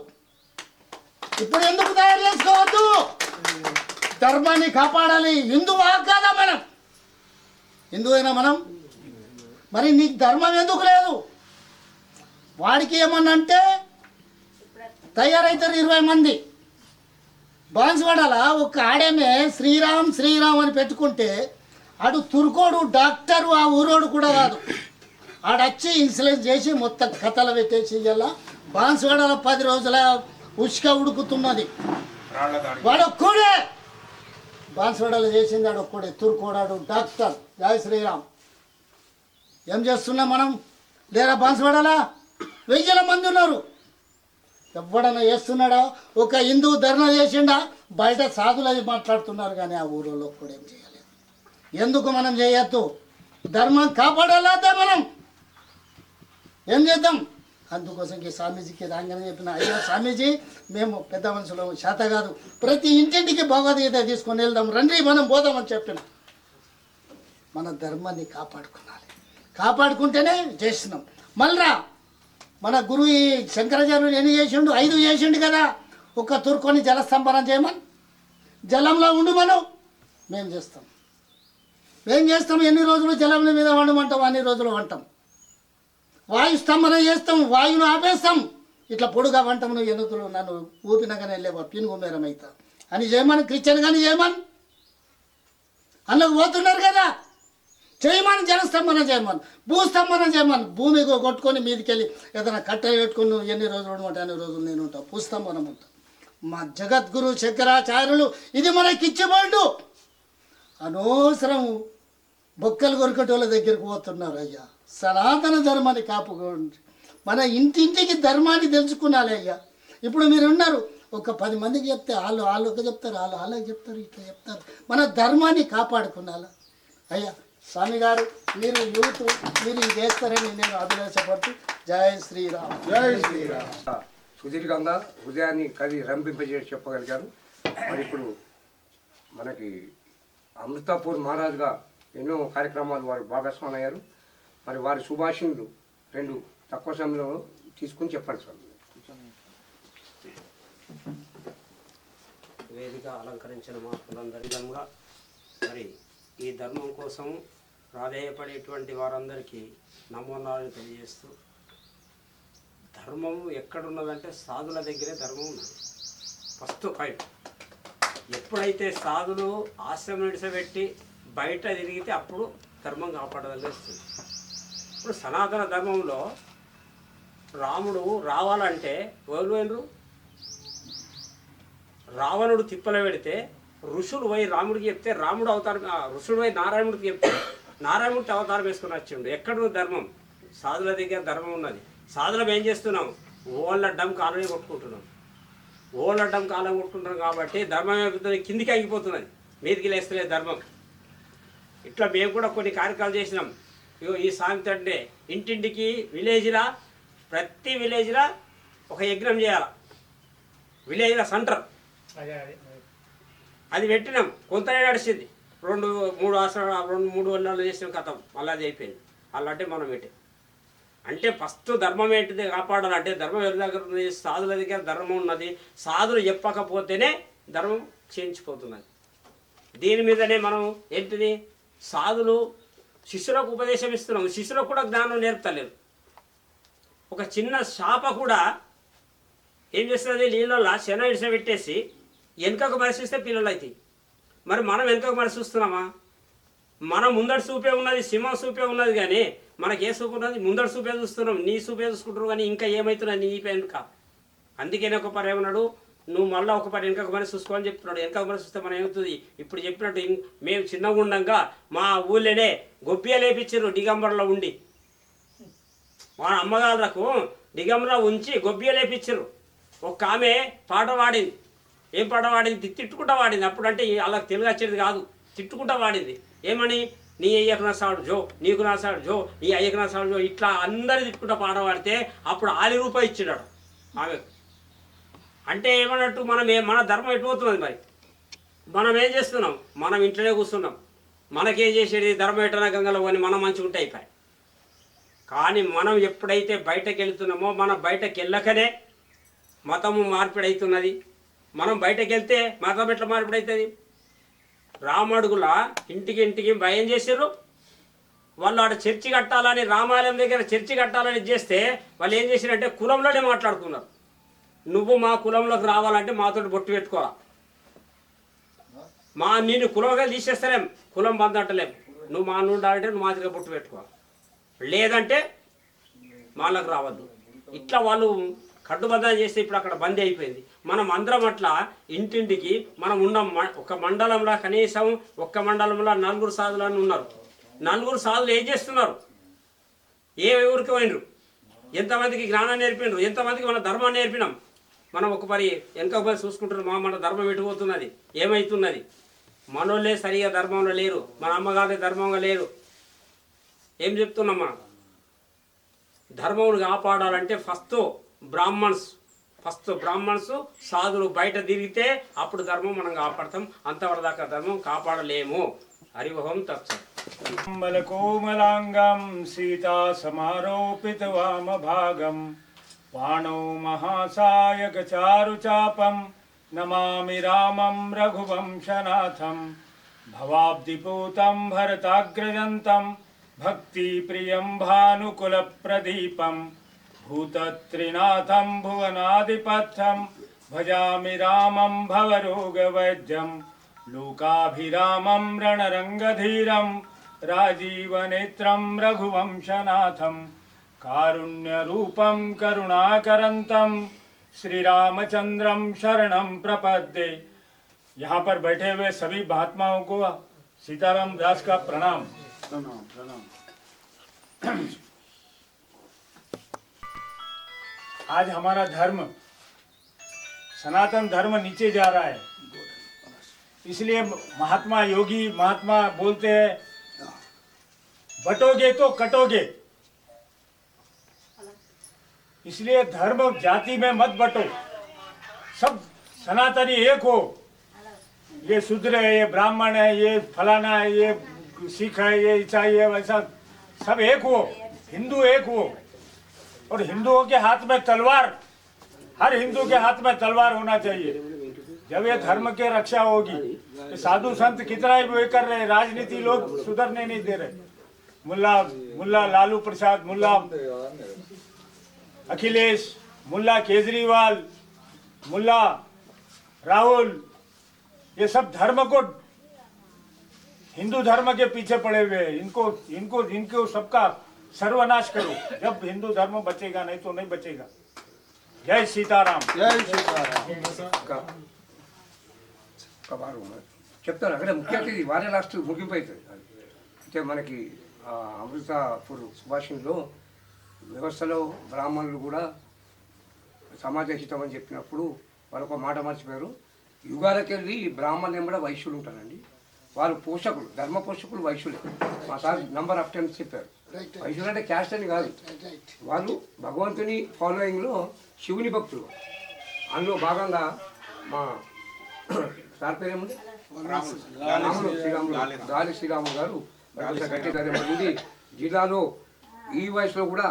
ఇప్పుడు ఎందుకు తయారు చేసుకోవద్దు? ధర్మాన్ని కాపాడాలి. హిందువా కాదా మనం? హిందువైనా మనం? మరి నీకు ధర్మం ఎందుకు లేదు? వాడికి ఏమన్నా అంటే తయారవుతారు 20 మంది. బాన్స్వాడలా ఒక ఆడమే శ్రీరామ్ శ్రీరామ్ అని పెట్టుకుంటే ఆడు తుర్కోడు డాక్టరు ఆ ఊరోడు కూడా కాదు. ఆడొచ్చి ఇన్సులెన్స్ చేసి మొత్తం కథలు పెట్టేసి ఇలా బాన్స్వాడలో 10 రోజుల ఉష్క ఉడుకుతున్నది. వాడు ఒక్కడే బాన్స్వాడలో చేసింది, ఆడు ఒక్కడే తుర్కోడాడు డాక్టర్. జయ శ్రీరామ్. ఏం చేస్తున్నాం మనం? లేరా బాన్స్వాడలా 1000 మంది ఉన్నారు. ఎవడన్నా చేస్తున్నాడా? ఒక హిందూ ధర్నా చేసిండా? బయట సాధులు అది మాట్లాడుతున్నారు, కానీ ఆ ఊరిలో కూడా ఏం చేయలేదు. ఎందుకు మనం చేయొద్దు? ధర్మం కాపాడాలద్దా మనం? ఏం చేద్దాం? అందుకోసం స్వామీజీకి రాగానే చెప్పిన, అయ్యా స్వామీజీ మేము పెద్ద మనుషులు శాత కాదు, ప్రతి ఇంటింటికి భగవద్గీత తీసుకొని వెళ్దాం రండి, మనం పోదామని చెప్పిన. మన ధర్మాన్ని కాపాడుకోవాలి. కాపాడుకుంటేనే చేస్తున్నాం. మళ్ళా మన గురువు ఈ శంకరాచార్యులు ఎన్ని చేసిండు? 5 చేసిండు కదా. ఒక తుర్కొని జలస్తంభనం చేయమని, జలంలో ఉండు మనం. మేము చేస్తాం. ఎన్ని రోజులు జలం మీద వండమంటాం, అన్ని రోజులు వంటాం. వాయు స్తంభన చేస్తాం, వాయువును ఆపేస్తాం. ఇట్లా పొడుగా వంటాం. నువ్వు ఎన్నుతులు నన్ను ఊపినగానే వెళ్ళేవా పినుగుమేరం అవుతా అని చేయమని, క్రిస్టియన్ కానీ చేయమని అందులోకి పోతున్నారు కదా. చేయమని జలస్తంభన చేయమని, భూస్తంభన చేయమని, భూమి కొట్టుకొని మీదికి వెళ్ళి ఏదైనా కట్టెలు పెట్టుకుని నువ్వు ఎన్ని రోజులు ఉండమంటే అన్ని రోజులు నేను ఉంటాను. భూస్తంభనం ఉంటా. మా జగద్గురు శంకరాచార్యులు ఇది మనకి ఇచ్చిపోండు. అనవసరం బొక్కలు కొరికటోళ్ళ దగ్గరికి పోతున్నారు. అయ్యా సనాతన ధర్మాన్ని కాపుకోండి. మన ఇంటింటికి ధర్మాన్ని తెలుసుకున్నాలి అయ్యా. ఇప్పుడు మీరు ఉన్నారు, ఒక 10 మందికి చెప్తే వాళ్ళు ఒక చెప్తారు, వాళ్ళకి చెప్తారు, ఇట్లా చెప్తారు. మన ధర్మాన్ని కాపాడుకున్నాలా అయ్యా. స్వామి గారు మీరు యూత్, మీరు ఇది చేస్తారని నేను అభిలాషపడుతూ జై శ్రీరామ్. జై శ్రీరామ్. సుదీర్ఘంగా హృదయాన్ని రంపింపజేసి చెప్పగలిగారు. మరి ఇప్పుడు మనకి అమృతాపూర్ మహారాజ్గా ఎన్నో కార్యక్రమాలు వారు భాగస్వామి అయ్యారు. మరి వారి సుభాషిణులు 2 తక్కువ సమయంలో తీసుకుని చెప్పండి సార్. వేదిక అలంకరించిన మాకులందరి విధంగా మరి ఈ ధర్మం కోసం ప్రాధేయపడేటువంటి వారందరికీ నమోనాలు తెలియజేస్తూ, ధర్మం ఎక్కడున్నదంటే సాధుల దగ్గరే ధర్మం ఉన్నది. First point. ఎప్పుడైతే సాధులు ఆశ్రమం విడిసబెట్టి బయట తిరిగితే అప్పుడు ధర్మం కాపాడదలేస్తుంది. ఇప్పుడు సనాతన ధర్మంలో రాముడు రావాలంటే ఎవరు? రావణుడు తిప్పల పెడితే ఋషులు పోయి రాముడికి చెప్తే రాముడు అవతారం, ఋషుడు పోయి నారాయణుడికి చెప్తే నారాయణుడికి అవతారం వేసుకుని వచ్చిండు. ఎక్కడ ధర్మం? సాధుల దగ్గర ధర్మం ఉన్నది. సాధులం ఏం చేస్తున్నాం? ఓళ్ళడ్డం కాలని కొట్టుకుంటున్నాం. ఓళ్ళడ్డం కాలం కొట్టుకుంటున్నాం కాబట్టి ధర్మం ఏమవుతుంది? కిందికి ఆగిపోతున్నది, మీదికి లేస్తలేదు ధర్మం. ఇట్లా మేము కూడా కొన్ని కార్యక్రమాలు చేసినాం. ఇగో ఈ సామెత అంటే ఇంటింటికి విలేజ్లా, ప్రతి విలేజ్లా ఒక యజ్ఞం చేయాలి. విలేజ్ల సెంటర్ అది పెట్టినాం. కొంతనే నడిచింది. 2-3 ఆశ్రమాలు 2-3 నెలలు చేసిన కథం మళ్ళీ అది అయిపోయింది. అలాంటి మనం పెట్టాం. అంటే ఫస్ట్ ధర్మం ఏంటిది కాపాడాలంటే ధర్మం ఎవరి దగ్గర ఉన్నది? సాధుల దగ్గర ధర్మం ఉన్నది. సాధులు చెప్పకపోతేనే ధర్మం క్షీణించిపోతున్నది. దీని మీదనే మనం ఏంటిది, సాధులు శిష్యులకు ఉపదేశం ఇస్తున్నాం, శిష్యులకు కూడా జ్ఞానం నేర్పుతలేరు. ఒక చిన్న శాప కూడా ఏం చేస్తుంది? నీళ్ళల్లో శన ఇడిసబెట్టేసి వెనుకకు మరిసిస్తే పిల్లలు అవుతాయి. మరి మనం వెనుకకు మరిసి చూస్తున్నామా? మనం ముందటి చూపే ఉన్నది, సింహం చూపే ఉన్నది, కానీ మనకి ఏ చూపు ఉన్నది? ముందటి చూపే చూస్తున్నాం. నీ చూపే చూసుకుంటారు, కానీ ఇంకా ఏమవుతున్నా నీ వెనుక. అందుకనే ఒక పని ఏమన్నాడు, నువ్వు మళ్ళీ ఒక పని వెనక మరి చూసుకోని చెప్తున్నాడు. వెనక మరి చూస్తే మనం ఏమవుతుంది? ఇప్పుడు చెప్పినట్టు మేము చిన్నగా ఉండగా మా ఊళ్ళోనే గొబ్బియ లేపించారు దిగంబర్లో ఉండి. మా అమ్మగారులకు దిగంబర్లో ఉంచి గొబ్బియ లేపించారు. ఒక ఆమె పాట పాడింది. ఏం పాట పాడింది? తిట్టుకుంటా పాడింది. అప్పుడంటే వాళ్ళకి తెలుగు వచ్చేది కాదు, తిట్టుకుంటా పాడింది. ఏమని? నీ అయ్యకు నా సాడు జో, నీకు నా సాడు జో, నీ అయ్యకు నా సాడు జో, ఇట్లా అందరు తిట్టుకుంటా పాట పాడితే అప్పుడు ₹1 ఇచ్చినాడు ఆమెకు. అంటే ఏమన్నట్టు మన ధర్మం ఎటుపోతున్నది? మరి మనం ఏం చేస్తున్నాం? మనం ఇంట్లోనే కూర్చున్నాం. మనకేం చేసేది? ధర్మేటన గంగలో పోని మనం మంచిగా ఉంటే అయిపోయి. కానీ మనం ఎప్పుడైతే బయటకు వెళ్తున్నామో, మనం బయటకు వెళ్ళకనే మతము మార్పిడి అవుతున్నది. మనం బయటకు వెళ్తే మతం ఎట్లా మార్పిడి అవుతుంది? రామడుగుల ఇంటికి భయం చేసారు. వాళ్ళు ఆడ చర్చి కట్టాలని, రామాలయం దగ్గర చర్చి కట్టాలని చేస్తే వాళ్ళు ఏం చేశారంటే కులంలోనే మాట్లాడుకున్నారు. నువ్వు మా కులంలోకి రావాలంటే మాతో బొట్టు పెట్టుకోవాలి, నేను కులంగా తీసేస్తారేం, కులం బంద్ అంటలేం, నువ్వు మా నుండి అంటే నువ్వు మాదిరిగా బొట్టు పెట్టుకోవాలి, లేదంటే మాలకు రావద్దు. ఇట్లా వాళ్ళు కట్టుబంధం చేస్తే ఇప్పుడు అక్కడ బంద్ అయిపోయింది. మనం అందరం అట్లా ఇంటింటికి మనం ఉన్న ఒక మండలంలో కనీసం ఒక్క మండలంలో 4 సాధులు ఉన్నారు. 4 సాధులు ఏం చేస్తున్నారు? ఏ ఊరికి పోయినరు? ఎంతమందికి జ్ఞానం నేర్పినరు? ఎంతమందికి మన ధర్మాన్ని నేర్పినాం? మనం ఒక పరి వెనక పరి చూసుకుంటున్నాం. మన ధర్మం ఎటుపోతున్నది, ఏమవుతున్నది? మనోళ్ళే సరిగా ధర్మంలో లేరు, మన అమ్మగారే ధర్మంగా లేరు. ఏం చెప్తున్నాం? మనం ధర్మమును కాపాడాలంటే ఫస్ట్ బ్రాహ్మణ్స్ సాధులు బయట తిరిగితే అప్పుడు ధర్మం మనం కాపాడతాం. అంతవరదాకా ధర్మం కాపాడలేము. హరివహం తత్సత్. కోమలాంగం సీతా సమారోపిత వామభాగం వాణౌ మహాసాయక చారు చాపం నమామి రామం రఘువంశనాథం భవాబ్దిపూతం భరతాగ్రజంతం భక్తి ప్రియం భానుకుల ప్రదీపం భూతత్రినాథం భువనాదిపథం భజామి రామం భవరోగవైద్యం లోకాభిరామం రణరంగధీరం రాజీవనేత్రం రఘువంశనాథం कारुण्यरूपं करुणाकरंतं श्री रामचंद्रम शरणं प्रपद्ये। यहाँ पर बैठे हुए सभी महात्माओं को सीताराम दास का प्रणाम। प्रणाम प्रणाम। आज हमारा धर्म सनातन धर्म नीचे जा रहा है, इसलिए महात्मा योगी महात्मा बोलते हैं बटोगे तो कटोगे। इसलिए धर्म जाति में मत बटो, सब सनातनी एक हो। ये शूद्र है, ये ब्राह्मण है, ये फलाना है, ये सिख है, ये ईसाई है, वैसा सब एक हो, हिंदू एक हो। और हिंदुओं के हाथ में तलवार, हर हिंदू के हाथ में तलवार होना चाहिए। जब ये धर्म के रक्षा होगी, तो साधु संत कितना ही वो कर रहे, राजनीति लोग सुधरने नहीं दे रहे। मुल्ला लालू प्रसाद, मुल्ला अखिलेश, मुल्ला केजरीवाल, मुल्ला राहुल, ये सब धर्म को, हिंदू धर्म के पीछे पड़े हुए हैं। इनको सबका सर्वनाश करो, जब हिंदू धर्म बचेगा, नहीं तो नहीं बचेगा। जय सीताराम। जय सीताराम। చెప్తాను అక్కడే ముఖ్యంగా ఇది వారే లాస్ట్ ముగింపు అవుతుంది. అంటే మనకి అమృతాపూర్ సుభాషిణిలో వ్యవస్థలో బ్రాహ్మణులు కూడా సమాజ హితం అని చెప్పినప్పుడు వాళ్ళు ఒక మాట మర్చిపోయారు. యుగాలకెళ్ళి బ్రాహ్మణులు ఎంబడ వైశ్యులు ఉంటారండి. వారు పోషకులు, ధర్మ పోషకులు వైశ్యులే. మా సార్ నంబర్ ఆఫ్ టైమ్స్ చెప్పారు. వైశ్యులు అంటే క్యాస్ట్ అని కాదు, వాళ్ళు భగవంతుని ఫాలోయింగ్లో శివుని భక్తులు. అందులో భాగంగా మా సార్ పేరేముంది, గాలి శ్రీరాములు గారు గట్టి నుండి జిల్లాలో ఈ వయసులో కూడా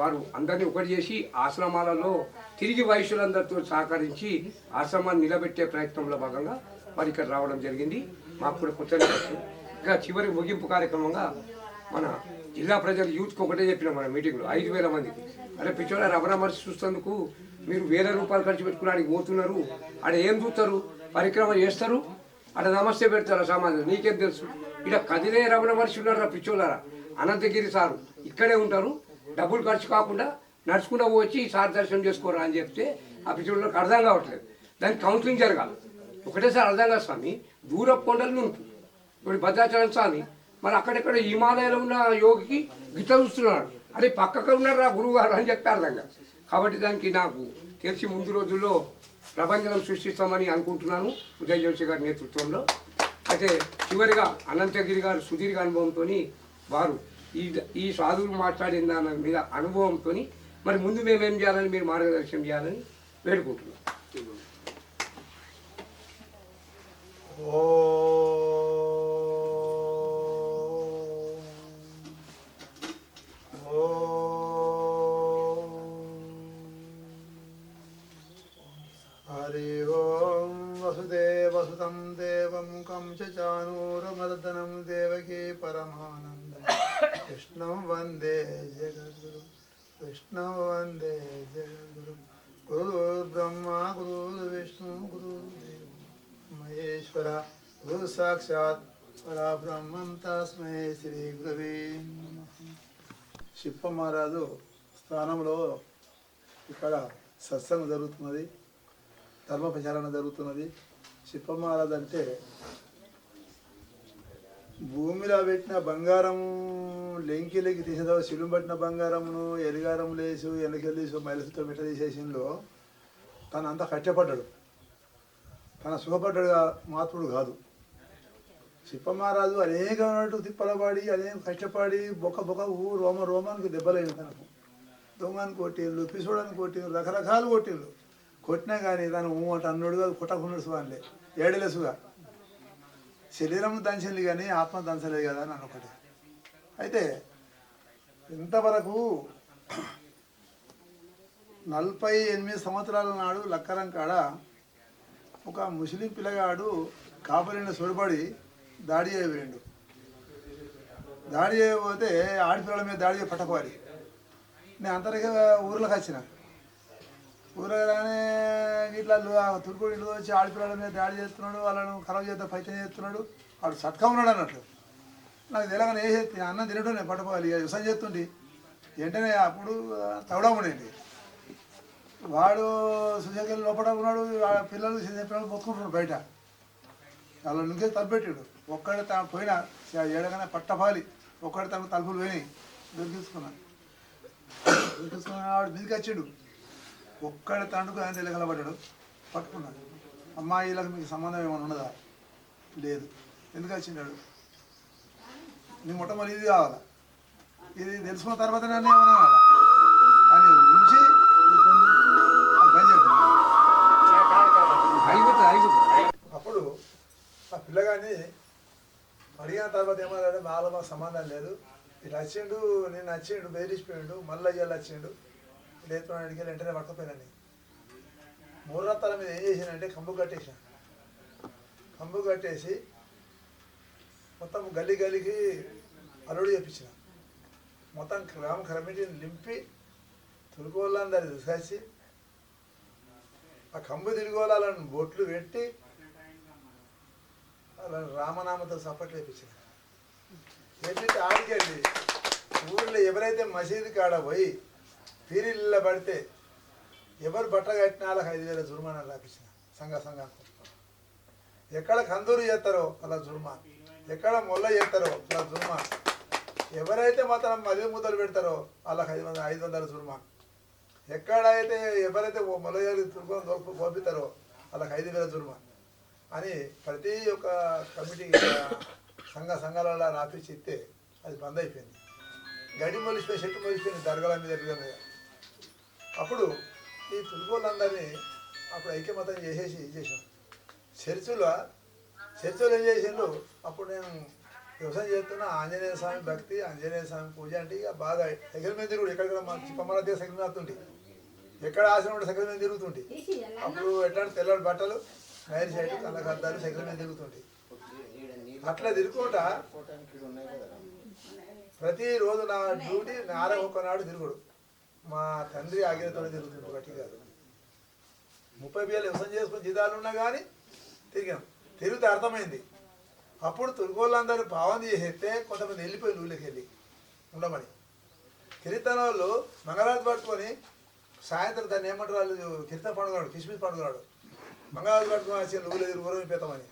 వారు అందరినీ ఒకటి చేసి ఆశ్రమాలలో తిరిగి వయసులందరితో సహకరించి ఆశ్రమాన్ని నిలబెట్టే ప్రయత్నంలో భాగంగా వారు ఇక్కడ రావడం జరిగింది. మాకు కూడా కొత్తగా ఇంకా చివరి ముగింపు కార్యక్రమంగా మన జిల్లా ప్రజలు యూత్కి ఒకటే చెప్పినాం మన మీటింగ్లో 5,000 మందికి. అరే పిచ్చోళ్ళ రమరమర్చి చూస్తేందుకు మీరు వేల రూపాయలు ఖర్చు పెట్టుకోవడానికి పోతున్నారు, ఆడ ఏం చూస్తారు, పరిక్రమ చేస్తారు, ఆడ నమస్తే పెడతారు సమాజం, నీకేం తెలుసు. ఇక్కడ కదిలే రమణ మనిషి ఉన్నారా పిచ్చోళ్ళారా, అనంతగిరి సారు ఇక్కడే ఉంటారు, డబ్బులు ఖర్చు కాకుండా నడుచుకుంటూ వచ్చి సార్ దర్శనం చేసుకోరా అని చెప్తే ఆ పిచ్చోళ్ళకి అర్థం కావట్లేదు. దానికి కౌన్సిలింగ్ జరగాలి. ఒకటేసారి అర్థం కాదు స్వామి, దూరపు కొండలు నుంపు ఇప్పుడు భద్రాచలం స్వామి, మరి అక్కడెక్కడ హిమాలయాలో ఉన్న యోగికి గిట్ట చూస్తున్నాడు, అదే పక్కకు ఉన్నాడు రా గురువు గారు అని చెప్పి అర్థం కాదు. కాబట్టి దానికి నాకు తెలిసి ముందు రోజుల్లో ప్రభంజనం సృష్టిస్తామని అనుకుంటున్నాను ఉదయజోషి గారి నేతృత్వంలో. అయితే చివరిగా అనంతగిరి గారు సుదీర్ఘ అనుభవంతో వారు ఈ సాధువులు మాట్లాడిన దాని మీద అనుభవంతో మరి ముందు మేమేం చేయాలని మీరు మార్గదర్శనం చేయాలని వేడుకుంటున్నాం. సుతం దేవం కంసచానూరమర్దనం దేవకీ పరమానందం కృష్ణం వందే జగద్గురు కృష్ణం వందే జగద్గురు గురుర్బ్రహ్మ గురుర్విష్ణు గురుర్దేవో మహేశ్వర గురు సాక్షాత్ పరబ్రహ్మం తస్మై శ్రీ గురవే నమః. శిప్ప మహారాజు స్థానంలో ఇక్కడ సత్సంగం జరుగుతున్నది, ధర్మ ప్రచారణ జరుగుతున్నది. శిప్ప మహారాజు అంటే భూమిలో పెట్టిన బంగారం లెంకిలకి తీసేదో శిలుం పట్టిన బంగారమును ఎరిగారం లేసు వెనకెళ్ళేసు మైలసుతో మెట్ట తీసేసిందో తను అంతా కష్టపడ్డాడు, తన సుఖపడ్డాడు మాత్రుడు కాదు. శిప్ప మహారాజు అనేకమైనట్టు తిప్పలబడి అనేక కష్టపడి బొక్క రోమానికి దెబ్బలేదు. తనకు దొంగని కొట్టిళ్ళు, పిసోడని కొట్టిళ్ళు, రకరకాలు కొట్టిళ్ళు. కొట్టినా కానీ తను ఊట అన్నుడుగా కొట్టకున్నాడు సువాన్లే ఏడలేసుగా. శరీరం దంచింది కానీ ఆత్మ దంచలేదు కదా అని ఒకటి. అయితే ఇంతవరకు 48 సంవత్సరాల నాడు లక్కరం కాడ ఒక ముస్లిం పిల్లగాడు కాపలిన సొరబడి దాడి చేయబోయిండు. దాడి చేయబోతే ఆడపిల్లల మీద దాడి పట్టకోవాలి. నేను అంతరిగా ఊర్లోకి వచ్చిన. ఊరగానే ఇట్లా తుర్కుడు ఇల్లు వచ్చి ఆడపిల్లల మీద దాడి చేస్తున్నాడు, వాళ్ళను ఖరాబ్ చేస్తే పైచం చేస్తున్నాడు. వాడు సత్కా ఉన్నాడు అన్నట్లు. నాకు తెలంగాణ ఏ చేతి అన్నం తినడం నేను పట్టుకోవాలి ఇక వ్యవసాయం చేస్తుండి. వెంటనే అప్పుడు తవడముడేంటి వాడు సుజాకెళ్ళి లోపల ఉన్నాడు. పిల్లలు పిల్లలు మొత్తుకుంటున్నాడు బయట. వాళ్ళ నుంచి తలపెట్టాడు. ఒక్కడే తను పోయినా ఏడగానే పట్టపాలి. ఒక్కడే తనకు తలుపులు పోయినాయి. దొరికించుకున్నాడు. వాడు మీదకి వచ్చాడు. ఒక్కడే తండ్రికి ఆయన తెలగలబడ్డాడు. పట్టుకున్నాడు. అమ్మాయిలకు మీకు సంబంధం ఏమైనా ఉన్నదా? లేదు. ఎందుకు వచ్చిండాడు? నీ మొట్టమొదటి ఇది కావాలా, ఇది తెలుసుకున్న తర్వాత నన్ను ఏమన్నా అని ఉంచి అప్పుడు ఆ పిల్లగాని అడిగిన తర్వాత ఏమన్నాడు, మాకు సంబంధం లేదు, ఇట్లా వచ్చిండు, నేను వచ్చిండు బెదిరిసిపోయిండు, మళ్ళీ ఇవాళ వచ్చిండు, లేదు అడిగి వెంటనే పట్టుకుపోయినండి. 3 రత్తాల మీద ఏం చేసానంటే కంబు కట్టేసాను. కంబు కట్టేసి మొత్తం గల్లీకి అల్లుడు చేపించిన. మొత్తం గ్రామ కమిటీని నింపి తులుకోళ్ళందరి తీసుకొచ్చి ఆ కంబు తిరిగోళ్ళని బొట్లు పెట్టి అలా రామనామతో సపట్లు వేపించిన. వేపించి ఆడికెళ్ళి ఊళ్ళో ఎవరైతే మసీదు కాడ పోయి పీరిళ్ళ పడితే ఎవరు బట్ట కట్టినా వాళ్ళకి 5,000 జుర్మానా రాపించిన. సంఘం ఎక్కడ కందూరు చేస్తారో అలా జుర్మా, ఎక్కడ మొల్ల చేస్తారో అలా జుర్మా, ఎవరైతే మాత్రం మళ్ళీ ముద్దలు పెడతారో వాళ్ళకి 500 జుర్మా, ఎక్కడైతే ఎవరైతే మొల్ల తుర్కొని పంపిస్తారో వాళ్ళకి 5,000 జుర్మా అని ప్రతి ఒక్క కమిటీ సంఘాలలో రాపించి ఇస్తే అది బంద్ అయిపోయింది. గడి మొలిసిపోయి చెట్టు మొలిసిపోయింది దర్గాల మీద ఎదుగుల మీద. అప్పుడు ఈ తులుకోళ్ళందరినీ అప్పుడు ఐక్యమతం చేసాం. చర్చిలో ఏం చేసిండు, అప్పుడు నేను వ్యవసాయం చేస్తున్నా, ఆంజనేయ స్వామి భక్తి, ఆంజనేయ స్వామి పూజ అంటే ఇక బాగా సైకిల్ మీద తిరుగుడు. ఎక్కడిక్కడ మన చిప్పమ్మల దగ్గర సైకిల్ మీద వస్తుంటే, ఎక్కడ ఆశ ఉంటే సైకిల్ మీద తిరుగుతుంటే, అప్పుడు ఎట్లాంటి తెల్లటి బట్టలు, నైర్ షర్టు, కళ్ళ అద్దాలు, సైకిల్ మీద తిరుగుతుంటే. అట్లా తిరుగుకుంటా ప్రతిరోజు నా డ్యూటీ ఒక్కనాడు తిరుగుడు. మా తండ్రి ఆగినతో తిరుగుతుండే బట్టి కాదు. 30 బియ్యాలు వ్యవసాయం చేసుకుని జీతాలు ఉన్నా కానీ తిరిగాం. తిరిగితే అర్థమైంది. అప్పుడు తుర్కోళ్ళందరూ భావం చేసేస్తే కొంతమంది వెళ్ళిపోయి ఊళ్ళకి వెళ్ళి ఉండమని. కిరీతన వాళ్ళు మంగళారతి పట్టుకొని సాయంత్రం దాన్ని ఏమంటారు వాళ్ళు కిరీతం పండుగ కిస్మిస్ పండుగ మంగళారతి పట్టుకొని వచ్చి ఊళ్ళో తిరిగి ఊరం పెడతామని.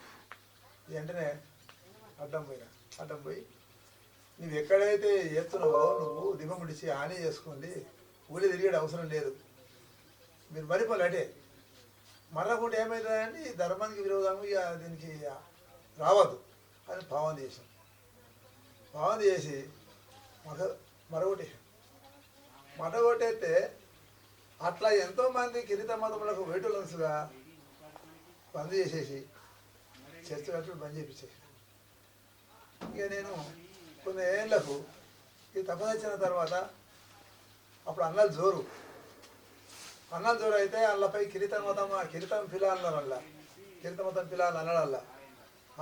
వెంటనే అడ్డం పోయి నువ్వు ఎక్కడైతే చేస్తున్నావో నువ్వు దిమ్మముడిచి హాని చేసుకోండి, ఊళ్ళో తిరిగేది అవసరం లేదు, మీరు మరిపోలే అంటే మరొకటి ఏమవుతుందంటే ఈ ధర్మానికి విరోధంగా ఇక దీనికి రావద్దు అని భావన చేసాం. భావన చేసి మరొకటైతే అట్లా ఎంతోమంది కిరీత మతములకు వేటులన్స్గా బంద్ చేసేసి చర్చ కట్టుడు బంద్ చేపించేసి ఇక నేను కొన్ని ఏళ్ళకు ఈ తపదచ్చిన తర్వాత అప్పుడు అన్నలు జోరు అయితే వాళ్ళపై కిరీతం మతం కిరీతం ఫిలా అన్నారు. వల్ల కీర్తమతం పిల్లలు అనడల్లా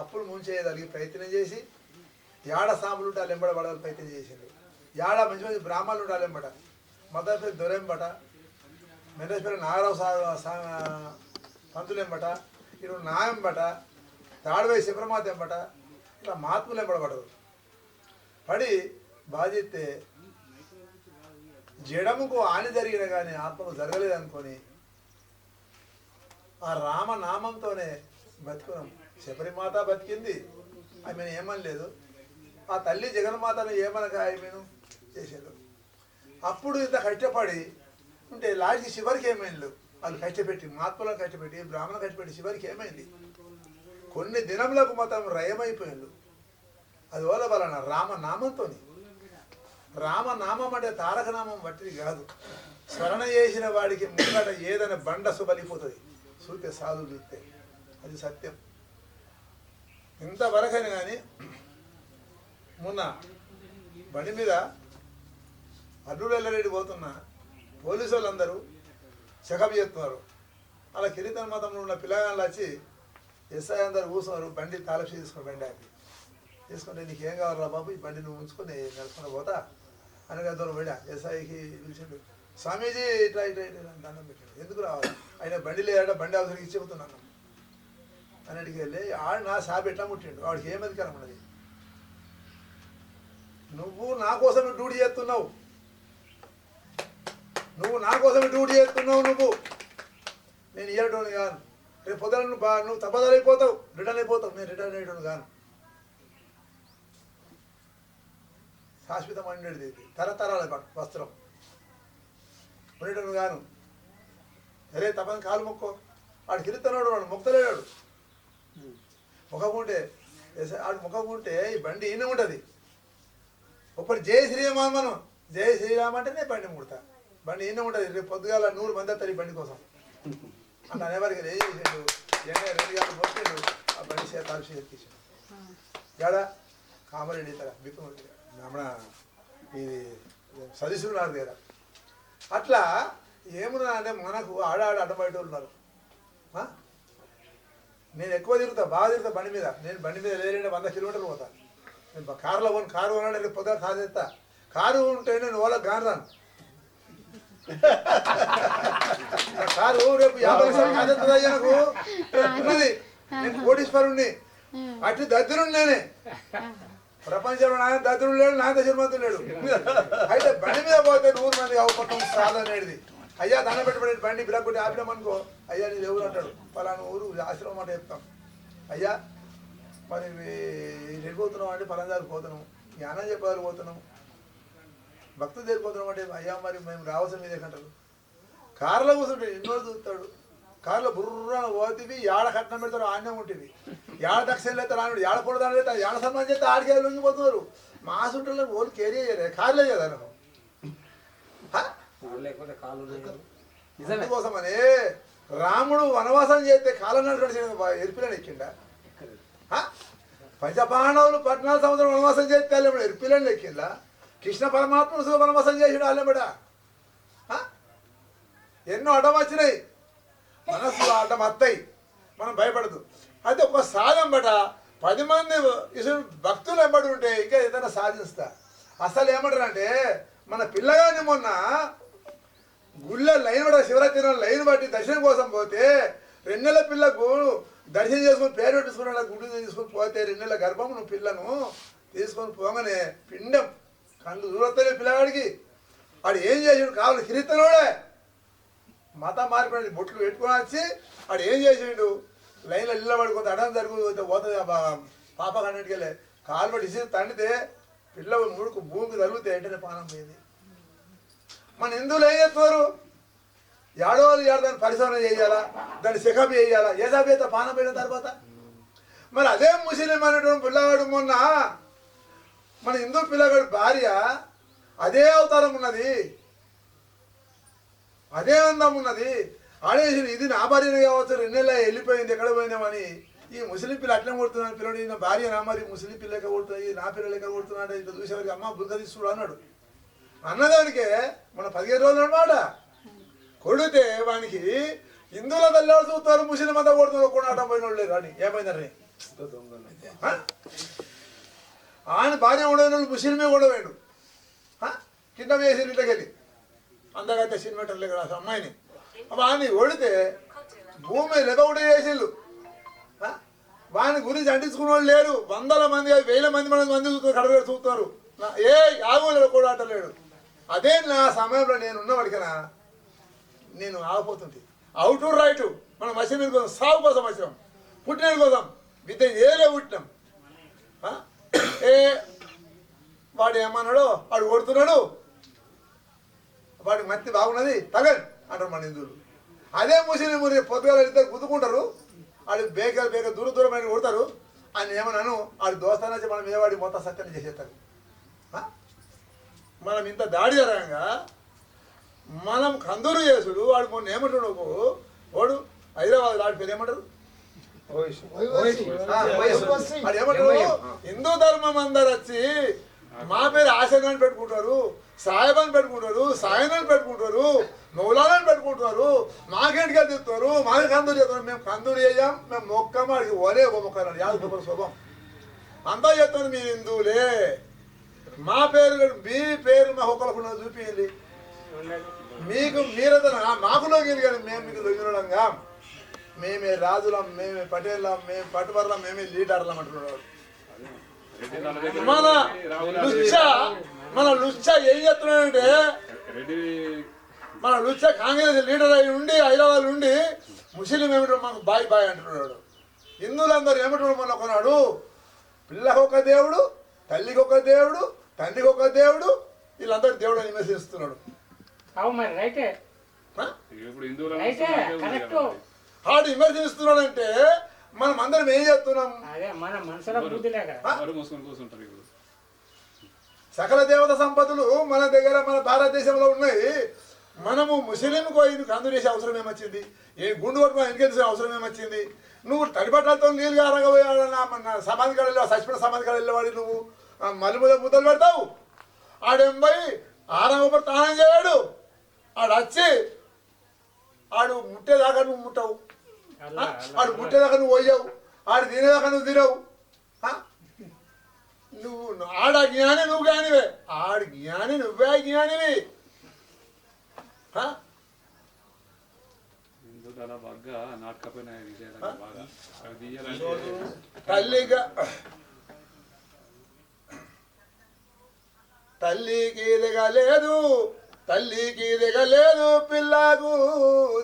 అప్పుడు ముంచేయగలిగి ప్రయత్నం చేసి యాడ సాములు ఉంటే వాళ్ళు ఎంబడబడాలి ప్రయత్నం చేసిండు. యాడ మంచి మంచి బ్రాహ్మణులు ఉండాలి ఎంబట, మదపేరు దొరెంబట, మెదపేరు నాగరావు పంతులు ఎంబట, ఇటు నా ఎంబట, తాడువై శివరమాత ఎంబట, ఇట్లా మహాత్ములు ఎంబడబడరు. పడి బాధిస్తే జడముకు హాని జరిగిన కానీ ఆత్మకు జరగలేదు అనుకొని ఆ రామనామంతోనే బతుకున్నాం. శబరిమాత బతికింది, ఆమెను ఏమనలేదు. ఆ తల్లి జగన్మాతను ఏమనక ఆమెను చేశారు. అప్పుడు ఇంత కష్టపడి ఉంటే లాస్ట్ శివరికి ఏమైంది? వాళ్ళు కష్టపెట్టి మహాత్ములను కష్టపెట్టి బ్రాహ్మణులు కష్టపెట్టి శివరికి ఏమైంది? కొన్ని దినములకు మొత్తం రయమైపోయిండు. అది ఓల వలన రామనామంతో. రామనామం అంటే తారకనామం బట్టి కాదు. స్మరణ చేసిన వాడికి ముంగట ఏదైనా బండ సుబలిపోతుంది. చూస్తే సాధు చూస్తే అది సత్యం. ఇంతవరకైనా కానీ మొన్న బండి మీద అడ్డులెల్లరెడ్డి పోతున్న పోలీసు వాళ్ళందరూ చెకప్ చేస్తున్నారు. అలా కిరీతన మతంలో ఉన్న పిల్లగాళ్ళు వచ్చి ఎస్ఐ అందరు కూర్చున్నారు. బండి తాలక్షి తీసుకుని బండి ఆపి తీసుకుంటే నీకేం కావాలా బాబు, ఈ బండి నువ్వు ఉంచుకొని నడుచుకుని పోతా అనగా దూరం వెళ్ళా. ఎస్ఐకి పిలిచిండు, స్వామీజీ ఇట్లా ఇట్లా ఇట్లా దండం పెట్టాడు. ఎందుకు రావాలి? ఆయన బండి లేదా, బండి అవసరం చెబుతున్నాను అన్నిటికి వెళ్ళి ఆడు నా షాప్ ఎట్లా ముట్టిండు. వాడికి ఏం అధికారం ఉన్నది? నువ్వు నా కోసం డ్యూటీ చేస్తున్నావు, నువ్వు నేను ఇయ్యటోని కాను. రేపు పొద్దున నువ్వు తప్పదాలు అయిపోతావు, రిటర్న్ అయిపోతావు. నేను రిటర్న్ అయ్యేటోని కాను. శాశ్వతం ఉండేది తరతరాల వస్త్రం ఉండేటోని కాను. అరే తప్పని కాలు మొక్కో. వాడు కిరుతున్నాడు, వాడు మొక్కలేడాడు. ముఖముంటే ఆడు ముఖముంటే ఈ బండి ఈయన ఉంటుంది. ఒకటి జై శ్రీరామ్ మనం జై శ్రీరామ్ అంటేనే బండి ముడతా. బండి ఈయన ఉంటుంది. రేపు పొద్దుగాల 100 మంది వస్తారు ఈ బండి కోసం అన్న అనేవారికి ఏం చేసాడు, 2 గంటలు పోతాడు. ఆ బండి చేతాలు చేతికిచ్చాడు. ఏడా కామారెడ్డి ఇతర బిక్కు మన ఇది సదస్సున్నారు దగ్గర. అట్లా ఏమున్నా అంటే మనకు ఆడాడ అడ్డబయట ఉన్నారు. నేను ఎక్కువ తిరుగుతా, బాగా తిరుగుతా బండి మీద. నేను బండి మీద లేదంటే 100 కిలోమీటర్లు పోతా. నేను కారులో పోను. కారు కొనాడు రేపు పొద్దున కారు తెస్తా. కారు ఉంటే నేను ఓలా గానరాను. కారు రేపు 50 లక్షలు కారు తెస్తుంది అయ్యా నాకు ఉన్నది. నేను కోటీశ్వరుణ్ణి, అటు దద్దురుణ్ణి. నేనే ప్రపంచంలో నా దద్దుడు లేడు, నా శ్రీమంతుడు లేడు. అయితే బండి మీద పోతే 100 మంది అవపడటం సాధనేది. అయ్యా దండ పెట్టబడి బండి బిరగొట్టి ఆపినామనుకో, అయ్యా నీది ఎవరు అంటాడు. పలానా ఊరు ఆశ్రమం అంటే చెప్తాం. అయ్యా మరి వెళ్ళిపోతున్నాం అంటే పలానా పోతున్నాం, జ్ఞానం చెప్పాలి పోతున్నాం, భక్తులు తెలిపోతున్నాం అంటే అయ్యా మరి మేము రావాల్సిన మీదే కంటారు. కారులో కూర్చుంటే ఎన్నో చూస్తాడు. కారులో బుర్రన పోతివి, ఏడ కట్నం పెడతారు ఆన్యం ఉంటుంది. ఏడ దక్షిణ అయితే రానుడు, ఏడ పొడదాడు అయితే ఏడ సన్మానం చేస్తే ఆడికి లొంగిపోతున్నారు. మా సుంటలో ఓళ్ళు కేరీ చేయలే, కారులే కదా అందుకోసమని రాముడు వనవాసం చేస్తే కాలనాడు ఎరిపిలని ఎక్కిండా? పంచపాండవులు 14 సంవత్సరం వనవాసం చేస్తే వాళ్ళు ఎరిపిలని ఎక్కిందా? కృష్ణ పరమాత్మ వనవాసం చేసాడు వాళ్ళెంబడా. ఎన్నో అడ్డం వచ్చినాయి, మనసు అడ్డం వస్తాయి, మనం భయపడదు. అయితే ఒక సాధం బట 10 మంది భక్తులు ఎంబడి ఉంటే ఇంకా ఏదైనా సాధిస్తా. అసలు ఏమంటారంటే మన పిల్లగాని మొన్న గుళ్ళ లైన్ పడ శివరాత్రి లైన్ బట్టి దర్శనం కోసం పోతే 2 నెలల పిల్లకు దర్శనం చేసుకొని పేరు పెట్టుకున్న గుడ్డు తీసుకొని పోతే 2 నెలల గర్భం నువ్వు పిల్లను తీసుకొని పోగానే పిండం కళ్ళు దూరత్తలే పిల్లగాడికి. వాడు ఏం చేసాడు? కావాలి కిరీతనోడే మతం మారిపోయి బొట్లు పెట్టుకొని వచ్చి వాడు ఏం చేసిండు? లైన్లో నిలబడుకుంటే అడం జరుగుతుంది పోతుంది పాప కన్నిటికి వెళ్ళి కాలు పట్టి ఇసి తండితే పిల్ల ముడుకు భూమికి తగిలితే వెంటనే పానం పోయింది. మన హిందువులు ఏం చేస్తున్నారు? ఏడవాళ్ళు దాన్ని పరిశోధన చేయాలా, దాన్ని చెకప్ చేయాలా. ఏ సభ్యత పానం పోయిన తర్వాత మరి అదే ముస్లిం అనేటువంటి పిల్లగాడు మొన్న మన హిందూ పిల్లగాడు భార్య అదే అవతారం ఉన్నది, అదే అందం ఉన్నది. ఆడేసి ఇది నా భార్యనే కావచ్చు, 2 నెలలు వెళ్ళిపోయింది ఎక్కడ పోయినామని ఈ ముస్లిం పిల్ల అట్లా కొడుతున్నాను. పిల్లడు నా భార్య నా మరి ముస్లిం పిల్ల ఎక్కడ కొడుతుంది, నా పిల్లలు ఎక్కడ కొడుతున్నాడు ఇట్లా చూసేవారికి అమ్మ బుద్ధ తీసుకుడు అన్నాడు. అన్నదానికే మన 15 రోజులు అన్నమాట కొడితే వానికి హిందువుల తల్లివాడు చూస్తారు, ముస్లిం అంతా కొడుతున్నారు, కొన్నాటం పోయిన వాళ్ళు లేరు అని ఏమైందని ఆయన బాగానే ఉండేది వాళ్ళు ముస్లిమే కూడా వేడు కింద వేసి ఇంట్లోకి వెళ్ళి అందగైతే సినిమాటర్లే కదా అమ్మాయిని వాడిని ఓడితే భూమి లెగౌట్ చేసిళ్ళు వాని గురించి అంటించుకున్న వాళ్ళు లేరు. వందల మంది 1000 మంది చూస్తారు, కడగ చూస్తారు. ఏ ఆగోలేడు కూడా ఆటలేడు. అదే నా సమయంలో నేను ఉన్నవాడికనా నేను ఆగిపోతుంది. అవుట్ రైట్ మనం మసీదు కోసం సాగు కోసం వచ్చినాం, పుట్టిన కోసం విద్య ఏలే పుట్టినాం. ఏ వాడు ఏమన్నాడు, వాడు కొడుతున్నాడు, వాడికి మత్తి బాగున్నది తగండి అంటారు మన హిందువులు. అదే ముస్లిం పొద్దుగాల ఇద్దరు గుద్దుకుంటారు, వాడు బేకలు దూరం దూరమైన కొడతారు. ఆయన ఏమన్నాను వాడి దోస్తానొచ్చి మనం ఏ వాడి మొత్తం సత్యాన్ని చేసేస్తారు. మనం ఇంత దాడి జరగంగా మనం కందూరు చేసుడు వాడు మొన్న ఏమంటాడు, వాడు హైదరాబాద్ ఆడి పేరు ఏమంటారు, వాడు ఏమంటాడు హిందూ ధర్మం అందరు వచ్చి మా పేరు ఆశయాన్ని పెట్టుకుంటారు, సాయిబాన్ని పెట్టుకుంటారు, సాయనాన్ని పెట్టుకుంటారు, మౌలానాన్ని పెట్టుకుంటారు, మాకేంటికి చెప్తారు, మాకు కందూరు చేస్తారు. మేము కందూరు చేయం, మేము మొక్కము అడిగి ఒరే మొక్కలు యాద గొప్ప శోభం అంతా చెప్తాను. మీరు హిందువులే, మా పేరు మీ పేరు మా ఒక్కరికి చూపించండి. మీకు మీరంతా మాకు లొంగిలు కానీ మేము మీకు లొంగినడంగా మేమే రాజులం, మేమే పటేళ్ళం, మేము పట్టుబరలం, మేమే లీడర్లం అంటున్నాడు. మన లుచ్చ ఏం చెప్తున్నాడంటే మన లుచ్చ కాంగ్రెస్ లీడర్ అయి ఉండి హైదరాబాద్ ఉండి ముస్లిం ఏమిటో మాకు బాయ్ బాయ్ అంటున్నాడు. హిందువులందరూ ఏమిటో మన ఒకనాడు పిల్లకు ఒక దేవుడు, తల్లికి ఒక దేవుడు, తండ్రికి ఒక దేవుడు, వీళ్ళందరూ దేవుడు అని విమర్శిస్తున్నాడు. ఆడు విమర్శిస్తున్నాడంటే మనం అందరం ఏం చేస్తున్నాం, సకల దేవత సంపదలు మన దగ్గర మన భారతదేశంలో ఉన్నాయి. మనము ముస్లింకు పోయి కందు చేసే అవసరం ఏమొచ్చింది, ఏ గుండు కొట్టుకుని ఎన్నికేసే అవసరం ఏమొచ్చింది. నువ్వు తడిబట్టలతో నీళ్ళు కారకపోయాడన్నా సమాధి కాడ వెళ్ళావు, చచ్చిపోయిన సమాధి కాడ వెళ్ళేవాడి నువ్వు మళ్ళీ ముద్దలు పెడతావు. ఆడెంబై ఆరంభ తానం చేయడు, ఆడు వచ్చి ఆడు ముట్టేదాకా నువ్వు ముట్టవు, ఆడు ముట్టేదాకా నువ్వు పోయావు, ఆడు తినేదాకా నువ్వు తినవు. నువ్వు ఆడ జ్ఞాని నువ్వు జ్ఞానివే, ఆడు జ్ఞాని నువ్వే జ్ఞానివి. తల్లికి దిగలేదు, తల్లికి దిగలేదు, పిల్లకు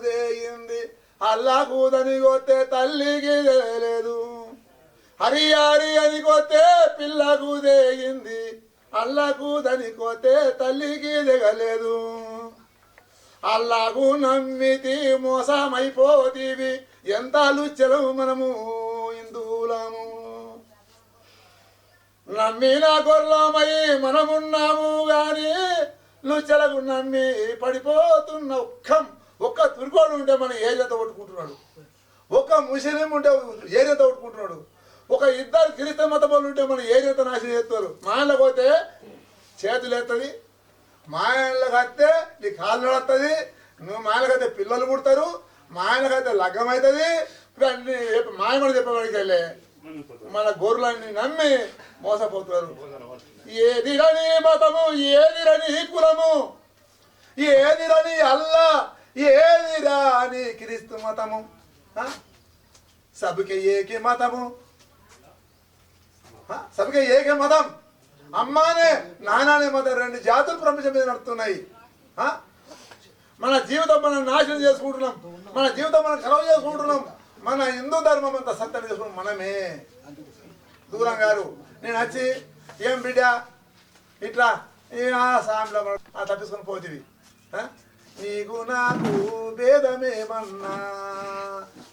దేయింది, అల్లాకు దనిగొత్తే తల్లికి దిగలేదు, హరియారి అని కొత్తే పిల్లకు దేగింది, అల్లాకు దనికొత్తే తల్లికి దిగలేదు. అల్లాకు నమ్మితి మోసమైపోతీవి, ఎంత లుచ్చలము మనము హిందువులము. నమ్మిన గొర్రెలమై మనమున్నాము గాని లుచ్చలకు నమ్మి పడిపోతున్న ఒక్క తుర్కోడు ఉంటే మన ఏరియాత కొట్టుకుంటున్నాడు, ఒక ముస్లిం ఉంటే ఏరియాత కొట్టుకుంటున్నాడు, ఒక ఇద్దరు క్రిస్త మత వాళ్ళు ఉంటే మన ఏరియాత నాశనం చేస్తారు. మాయలకు పోతే చేతులు ఎత్తది, మాయలకు వస్తే నీ కాళ్ళు నడుస్తుంది, నువ్వు మాయలకైతే పిల్లలు పుడతారు, మాయలకైతే లగ్గం అవుతుంది. అన్ని మాయమని చెప్పేవాడికి వెళ్ళే మన గొర్రెలన్నీ నమ్మి మోసపోతారు. ఏదిరని మతము, ఏదిరని కులము, ఏదిరని అల్లా, ఏదిరాని క్రీస్తు మతము, సబకే ఏకే మతము, సబకే ఏకే మతం, అమ్మానే నానానే మతం, 2 జాతులు ప్రపంచం మీద నడుస్తున్నాయి. మన జీవితం మనం నాశనం చేసుకుంటున్నాం, మన జీవితం మనం ఖరాబ్ చేసుకుంటున్నాం. మన హిందూ ధర్మం అంతా సత్యం చేసుకున్నాం మనమే. దూరం గారు నేను వచ్చి ఏం బిడ్డ ఇట్లా సాంలో తప్పించుకొని పోతివి, నీకు నాకు భేదమేమన్నా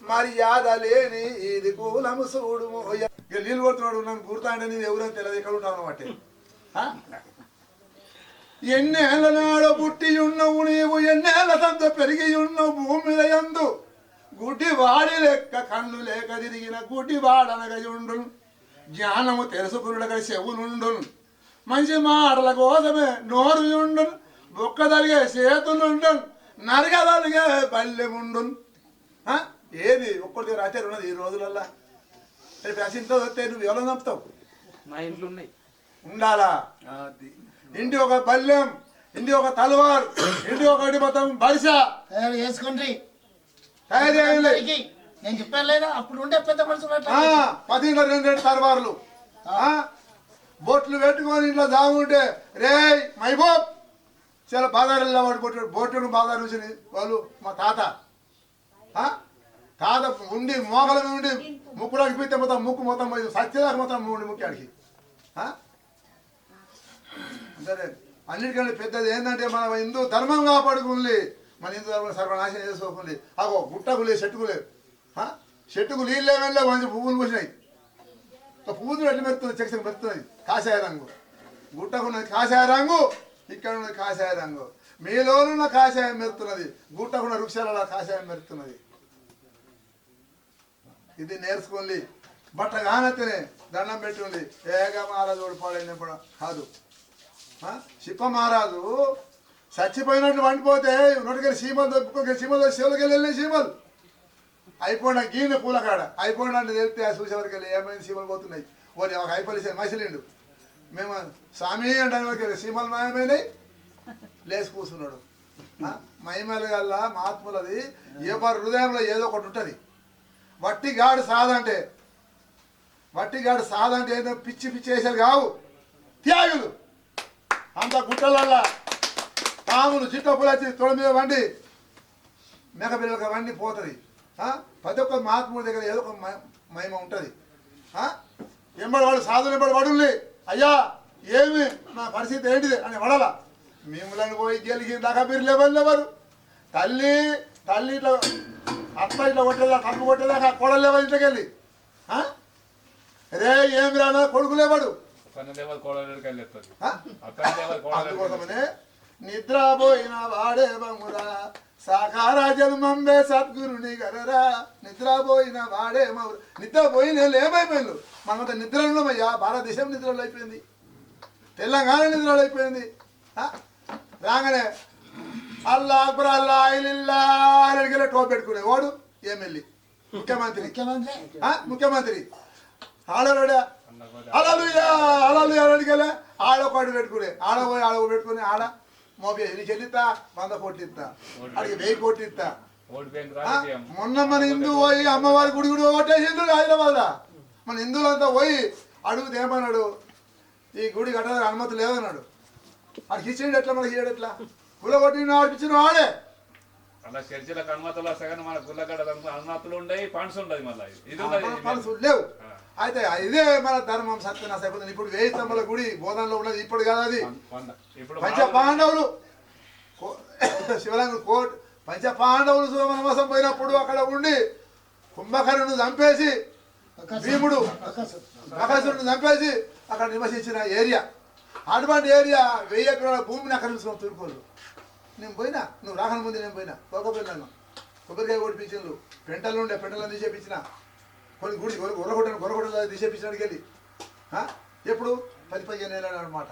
మర్యాద లేని ఇది కూలము చూడు. ఇక నీళ్ళు కొడుతున్నాడు, నన్ను గుర్తాంటే నీది ఎవరైనా తెలియదు, ఎక్కడ ఉంటావు అన్నమాట. ఎన్నేళ్ళ నాడు పుట్టి ఉన్నవు నీవు, ఎన్నేళ్ళ సంత పెరిగి ఉన్నవు భూమి యందు, గుడ్డి వాడి లెక్క కళ్ళు లేక తిరిగిన గుడ్డి వాడనగయుండు, జ్ఞానము తెలుసుకున్నక చెవులుండు, మంచి మాటల కోసమే నోరు ఉండు, బొక్క తలిగే చేతులుండు, నరగదలిగే బల్లెముండు. ఆ? ఏది ఒక్కటి రాచారు ఉన్నది ఈ రోజులల్లా రేపు అసింతో వస్తే నువ్వు ఎవరో నమ్ముతావు మా ఇంట్లో ఉన్నాయి. ఉండాలా ఇంటి ఒక బల్యం, ఇంటి ఒక తలవార్, ఇంటి ఒకటి మొత్తం బరిస తయారు చేసుకోండి. తయారు చేయాలి. అందరికీ నేను చెప్పాను లేదా అప్పుడు ఉండే పెద్ద మనుషులు అట్లా 12 తలవార్లు బొట్లు పెట్టుకొని ఇంట్లో దాగుంటే రే మైబోబ్ చాలా బాధారుల్లో వాడు కొట్టాడు. బొట్టును బాగా చూసి వాళ్ళు మా తాత తాత ఉండి మోకల మీద ఉండి ముక్కు అడిగిపోతే మొత్తం ముక్కు మొత్తం సత్యదాకా మొత్తం ఉండి ముక్కి అడిగి సరే. అన్నిటికంటే పెద్దది ఏంటంటే మన హిందూ ధర్మం కాపాడుకుంది, మన హిందూ ధర్మం సర్వనాశనం చేసుకోకుంది. అగో గుట్టకు లేదు, చెట్టుకు లేదు, చెట్టుకు నీళ్ళు లేవని మంచి పువ్వులు పూసినాయి. పువ్వులు ఎట్లా మెరుతుంది, చెక్సకి మెరుతున్నాయి కాషాయ రంగు. గుట్టకున్నది కాషాయ రంగు, ఇక్కడ ఉన్నది కాషాయ రంగు. మీలోనున్న కాషాయం మెరుతున్నది, గుట్టకున్న వృక్షాలలో కాషాయం మెరుతున్నది. ఇది నేర్చుకోండి. బట్ట కానెత్తనే దండం పెట్టి ఉంది. ఏగా మహారాజు ఓడిపోవడం కాదు. శిప్ప మహారాజు చచ్చిపోయినట్టు వండిపోతే నోటికెళ్ళి సీమలు దొప్పుకొని సీమలు శివులకి వెళ్ళి సీమలు అయిపోయినా గీన పూలకాడ అయిపోయినా తెలిస్తే ఆ చూసేవరికి వెళ్ళి ఏమైంది సీమలు పోతున్నాయి. ఓడి ఒక అయిపోయి మసిలిండు. మేము స్వామి అంటే సీమలు మాయమైనాయి లేచి కూర్చున్నాడు. మహిమలు గల్లా మహాత్ములది ఎవరి హృదయంలో ఏదో ఒకటి ఉంటుంది. వట్టిగాడు సాదంటే ఏదో పిచ్చి పిచ్చి వేసారు కావు త్యాగులు. అంత గుట్టలల్లా పాములు చిట్టప్పులు వచ్చి తొడ మీద వండి మేకపిల్లలకు వండి పోతుంది. ప్రతి ఒక్క మహాత్ముడి దగ్గర ఏదో ఒక మహిమ ఉంటుంది. ఎంబడి వాడు సాధులు ఎంబడి వడుల్ని అయ్యా ఏమి నా పరిస్థితి ఏంటిది అని వడల మిమ్మల్ని పోయి గెలిచి దాకా మీరు లేవరు. తల్లి ఇట్లా అత్త ఇట్లా కొట్టేదా కప్పు కొట్టేదాకా కొడలు లేవరు ఇంట్లోకి వెళ్ళి రే ఏమి రానా కొడుకు లేవాడు. అందుకోసమనే నిద్రపోయిన వాడే బమురా సాకార జన్మంబే సద్గురుని గరరా. నిద్రపోయిన వాడే మౌరు. నిద్రపోయిన ఏమైపోయింది మనమంతా నిద్రలో ఉన్నామయ్యా. భారతదేశం నిద్రలో అయిపోయింది, తెలంగాణ నిద్రలో అయిపోయింది. రాగానే అల్లా అక్బర్ అల్లా ఇల్లా అడిగేలా టోప్ పెట్టుకునే వాడు ఎమ్మెల్యే ముఖ్యమంత్రి ఆడవాడా అలా అడిగేలా ఆడొకటి పెట్టుకునే ఆడపోయి ఆడ పెట్టుకుని ఆడ మోపే నీ చెల్లిస్తా 100 కోట్లు ఇస్తా అడిగి 1000 కోట్లు ఇస్తా. మొన్న మన హిందూ పోయి అమ్మవారి గుడి ఓటేసిండు హైదరాబాద్. మన హిందువులంతా పోయి అడుగుతే ఏమన్నాడు, ఈ గుడి కట్టడానికి అనుమతి లేదన్నాడు. అడికి ఇచ్చిండు ఎట్లా మనకి ఇయ్యాడు ఎట్లా గుల కొట్టిన ఆడిపించిన వాడే. అలా చర్చిలకు అనుమతులు వస్తాయి కానీ మన గుళ్ళగడ అనుమతులు ఉంటాయి, ఫండ్స్ ఉంటుంది. మళ్ళీ లేవు. అయితే ఇదే మన ధర్మం సత్యనాశ అయిపోతుంది. ఇప్పుడు 1000 స్తంభాల గుడి బోధనలో ఉన్నది ఇప్పుడు కాదు. అది పంచ పాండవులు శివలింగ కోట్ పంచ పాండవులు వనవాసం పోయినప్పుడు అక్కడ ఉండి కుంభకర్ణుని చంపేసి భీముడు బకాసురుని చంపేసి అక్కడ నివసించిన ఏరియా. అటువంటి ఏరియా 1000 ఎకరాల భూమిని ఆక్రమించుకున్నాం తూర్పులు. నేను పోయినా, నువ్వు రాకన ముందు నేను పోయినా తోకపోయినాను. కొబ్బరికాయ కొట్టిపించిండు, పెంటలు ఉండే పెంటలను తీసేపించిన, కొన్ని గుడి గొర్రగొట్టలు తీసేపించినకి వెళ్ళి ఎప్పుడు 10-15 ఏళ్ళు అనమాట.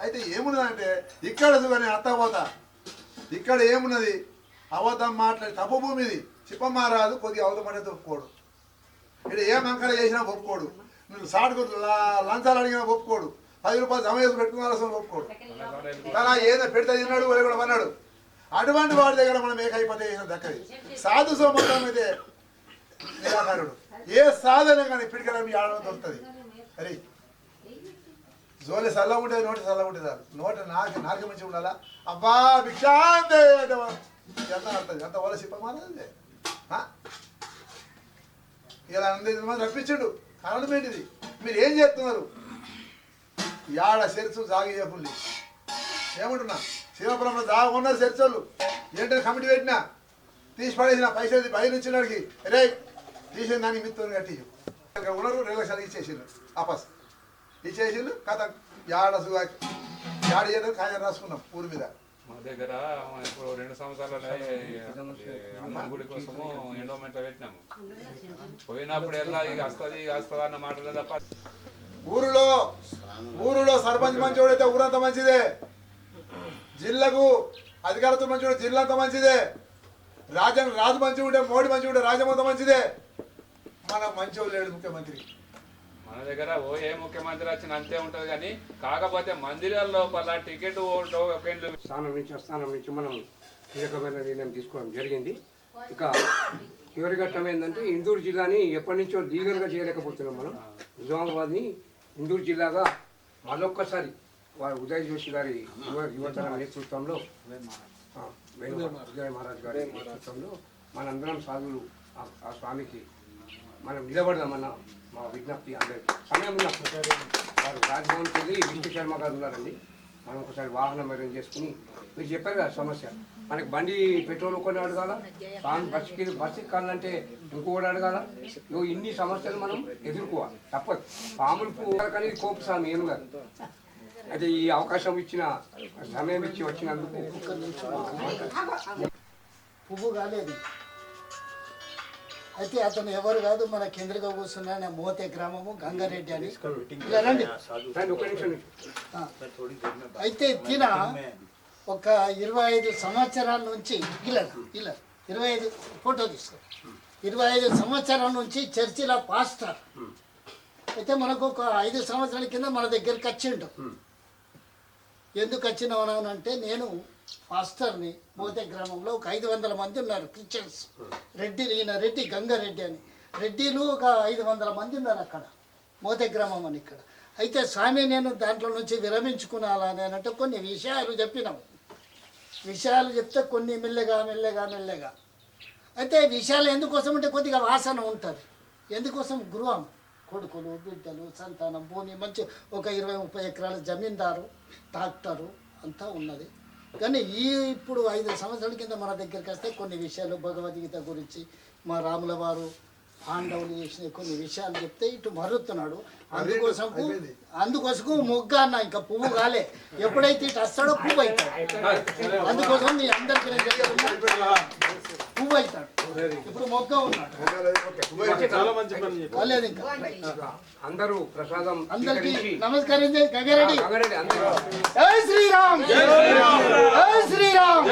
అయితే ఏమున్నదంటే ఇక్కడ నేను అత్తపోతా ఇక్కడ ఏమున్నది అవద్దం మాట్లాడి తప్పభూమి ఇది. చిప్పమారాదు కొద్దిగా అవద్దమంటే ఒప్పుకోడు. ఇక్కడ ఏం అంకర చేసినా ఒప్పుకోడు. నువ్వు సాటుకు లంచాలు అడిగినా ఒప్పుకోడు. 10 రూపాయలు జమ చేసి పెట్టుకున్న ఒప్పుకోడు. అలా ఏదో పెడితే తిన్నాడు కూడా అన్నాడు. అటువంటి వాడి దగ్గర మనం ఏకైపోతే దక్కది. సాధు సోమతం అయితే నిరాకారుడు. ఏ సాధన కానీ ఇప్పటికైనా మీ ఆడడం దొరుకుతుంది. అరే జోలి సల్ల ఉంటుంది, నోటి సల్ల ఉంటుంది. నోట నాలుగు మంచి ఉండాలా. అబ్బా భిక్షాంతే ఎంత పడుతుంది, ఎంత వాళ్ళ సిప్పమారదే. ఇలా 8 మంది రప్పించాడు. కారణం ఏంటిది? మీరు ఏం చేస్తున్నారు? యాడ సెరుసు జాగి చెప్పుల్లి ఏమంటున్నా, శివపురంలో దాగా ఉన్నారు సెరుచోళ్ళు. ఏంటంటే కమిటీ పెట్టినా తీసి పడేసిన పైసలు బయలు ఇచ్చినాడికి రే తీసిన దానికి మిత్తుని కట్టి ఉన్నారు. 2 లక్షలు ఇచ్చేసిండు. ఆపస్ ఇచ్చేసిండు. కథ యాడ యాడ చేయడం కాయ రాసుకున్నాం ఊరి మీద. మా దగ్గర ఇప్పుడు 2 సంవత్సరాలు అమ్మ గుడి కోసము ఎండోమెంట్లో పెట్టినాము. పోయినప్పుడు ఎలా ఇక వస్తుంది అన్న మాటలే తప్ప. ఊరులో సర్పంచ్ మంచోడైతే ఊరంతా మంచిదే. జిల్లాకు అధికారులతో మంచోడు జిల్లా అంతా మంచిదే. రాజు మంచిగా ఉంటే మోడీ మంచిగా ఉంటే రాజ్యం మొత్తం మంచిదే. మన మంచి లేడు ముఖ్యమంత్రి. మన దగ్గర ఏ ముఖ్యమంత్రి వచ్చిన అంతే ఉంటది కానీ కాకపోతే మందిరాల లోపల టికెట్ టోకెన్లు స్థానం నుంచి మనం కీలకమైన నిర్ణయం తీసుకోవడం జరిగింది. ఇక చివరి ఘట్టం ఏంటంటే ఇందూరు జిల్లాని ఎప్పటి నుంచో లీగల్గా చేయలేకపోతున్నాం. మనం నిజామాబాద్ని ఇందూరు జిల్లాగా మరొక్కసారి వారు ఉదయ్ జోషి గారి యువతర నేతృత్వంలో ఉదయ్ మహారాజ్ గారి నేతృత్వంలో మనందరం సాధువులు ఆ స్వామికి మనం నిలబడదామన్న మా విజ్ఞప్తి. అందరికీ సమయం ఉన్నప్పుడు వారు రాజ్భవన్కి వెళ్ళి విష్ణు శర్మ గారు ఉన్నారండి. మనం ఒకసారి వాహనం అరేంజ్ చేసుకుని మీరు చెప్పారు కదా సమస్య, మనకి బండి పెట్రోల్ కొన్ని అడగాల, బస్సు కావాలంటే ఇంకొకటి అడగాల. ఇన్ని సమస్యలు మనం ఎదుర్కోవాలి, తప్పదు. పాములు పువ్వు కానీ కోపు స్వామి ఏం కాదు. అయితే ఈ అవకాశం ఇచ్చిన సమయం ఇచ్చి వచ్చినందుకు పువ్వు కాలేదు. అయితే అతను ఎవరు కాదు, మన కేంద్రంగా కూర్చున్న మోతే గ్రామము గంగారెడ్డి అని. ఇలా రండి. ఒక నిమిషం. అయితే తిన ఒక 25 సంవత్సరాల నుంచి ఇలా 25 ఫోటో తీసుకో 25 సంవత్సరాల నుంచి చర్చిల పాస్టర్. అయితే మనకు ఒక 5 సంవత్సరాల కింద మన దగ్గరికి వచ్చిండు. ఎందుకు వచ్చినావు అంటే, నేను పాస్టర్ని. మోతే గ్రామంలో ఒక 500 మంది ఉన్నారు క్రిస్టియన్స్. రెడ్డి గంగారెడ్డి అని రెడ్డిలు ఒక 500 మంది ఉన్నారు అక్కడ మోతే గ్రామం అని ఇక్కడ. అయితే స్వామి నేను దాంట్లో నుంచి విరమించుకున్నాలని అంటే కొన్ని విషయాలు చెప్పినాం. విషయాలు చెప్తే కొన్ని మెల్లగా అయితే విషయాలు ఎందుకోసం అంటే కొద్దిగా వాసన ఉంటుంది. ఎందుకోసం గృహం, కొడుకులు, బిడ్డలు, సంతానం, భూమి, మంచి ఒక 20-30 ఎకరాల జమీందారు, ట్రాక్టరు అంతా ఉన్నది. కానీ ఇప్పుడు 5 సంవత్సరాల కింద మన దగ్గరికి వస్తే కొన్ని విషయాలు భగవద్గీత గురించి, మా రాముల వారు పాండవులు చేసిన కొన్ని విషయాలు చెప్తే ఇటు మరుతున్నాడు. అందుకోసం మొగ్గ అన్న, ఇంకా పువ్వు కాలే. ఎప్పుడైతే ఇటు వస్తాడో పువ్వు అవుతాడు. అందుకోసం మీ అందరికీ నేను చెప్తున్నా, పువ్వు అవుతాడు. ఇప్పుడు మొగ్గ ఉన్నాడు. కాలేదు ఇంకా. అందరూ ప్రసాదం అందరికీ నమస్కారం. గంగారెడ్డి. అందరూ జై శ్రీరామ్, జై శ్రీరామ్.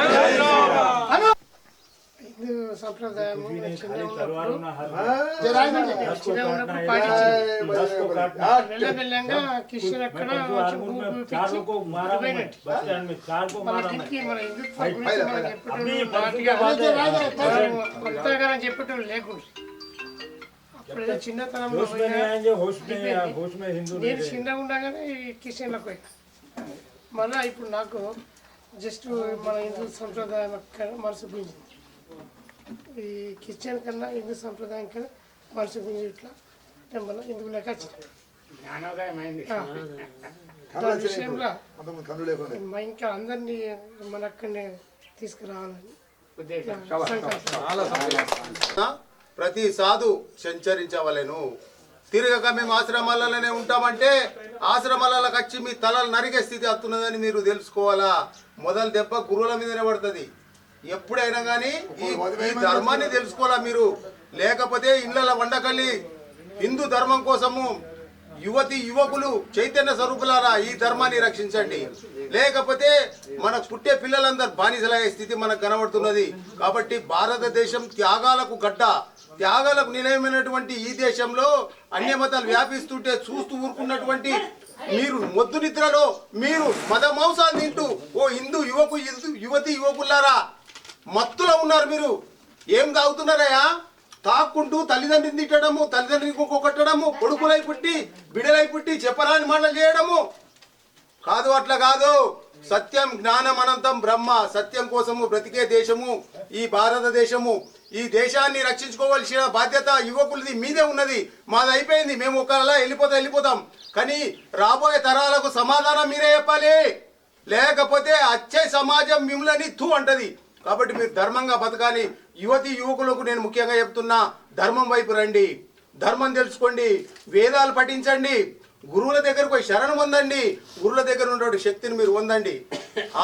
హిందూ సంప్రదాయము మెల్లమెల్లంగా కిషన్ అక్కడ మన హిందుత్వం కొత్తగా చెప్పటం లేకుండా అప్పుడు చిన్నతనంలో నేను చిన్నగా ఉండగానే ఈ కిషన్లకు పోయినా. మళ్ళీ ఇప్పుడు నాకు జస్ట్ మన హిందూ సంప్రదాయం మనసు గుంజింది. ఈ కిచెన్ కన్నా హిందూ సంప్రదాయం కన్నా మనసు గుంజి ఇట్లా అంటే మళ్ళీ హిందువు లెక్క వచ్చింది. దాని విషయంలో మా ఇంకా అందరినీ మన అక్కడనే తీసుకురావాలని ప్రతి సాధు సంచరించవలెను. తిరగక మేము ఆశ్రమాలలోనే ఉంటామంటే ఆశ్రమాలకు వచ్చి మీ తలలు నరిగే స్థితి వస్తున్నదని మీరు తెలుసుకోవాలా. మొదలు దెబ్బ గురువుల మీదనే పడుతుంది. ఎప్పుడైనా కానీ ఈ ధర్మాన్ని తెలుసుకోవాలా మీరు. లేకపోతే ఇళ్ళ వండకల్లి హిందూ ధర్మం కోసము యువకులు చైతన్య స్వరూపులారా ఈ ధర్మాన్ని రక్షించండి. లేకపోతే మన పుట్టే పిల్లలందరూ బానిసలయ్యే స్థితి మనకు కనబడుతున్నది. కాబట్టి భారతదేశం త్యాగాలకు గడ్డ, త్యాగాలకు నిలయమైనటువంటి ఈ దేశంలో అన్య మతాలు వ్యాపిస్తుంటే చూస్తూ ఊరుకున్నటువంటి మీరు మొద్దు నిద్రలో మీరు మత మాంసాలు తింటూ ఓ హిందూ యువకులారా మత్తులో ఉన్నారు. మీరు ఏం తాగుతున్నారయ్యా? తాక్కుంటూ తల్లిదండ్రిని తిట్టడము, తల్లిదండ్రిని కొట్టడము, కొడుకులై పుట్టి బిడలై పుట్టి చెప్పరాని మాటలు చేయడము కాదు. అట్లా కాదు. సత్యం జ్ఞానం అనంతం బ్రహ్మ. సత్యం కోసము బ్రతికే దేశము ఈ భారతదేశము. ఈ దేశాన్ని రక్షించుకోవాల్సిన బాధ్యత యువకులది మీదే ఉన్నది. మాది అయిపోయింది, మేము ఒకలా వెళ్ళిపోతాం. కానీ రాబోయే తరాలకు సమాధానం మీరే చెప్పాలి. లేకపోతే వచ్చే సమాజం మిమ్మల్ని తూ అంటది. కాబట్టి మీరు ధర్మంగా బతకాలి. యువకులకు నేను ముఖ్యంగా చెప్తున్నా, ధర్మం వైపు రండి, ధర్మం తెలుసుకోండి, వేదాలు పఠించండి, గురువుల దగ్గరకు పోయి శరణు పొందండి, గురువుల దగ్గర ఉన్న శక్తిని మీరు పొందండి.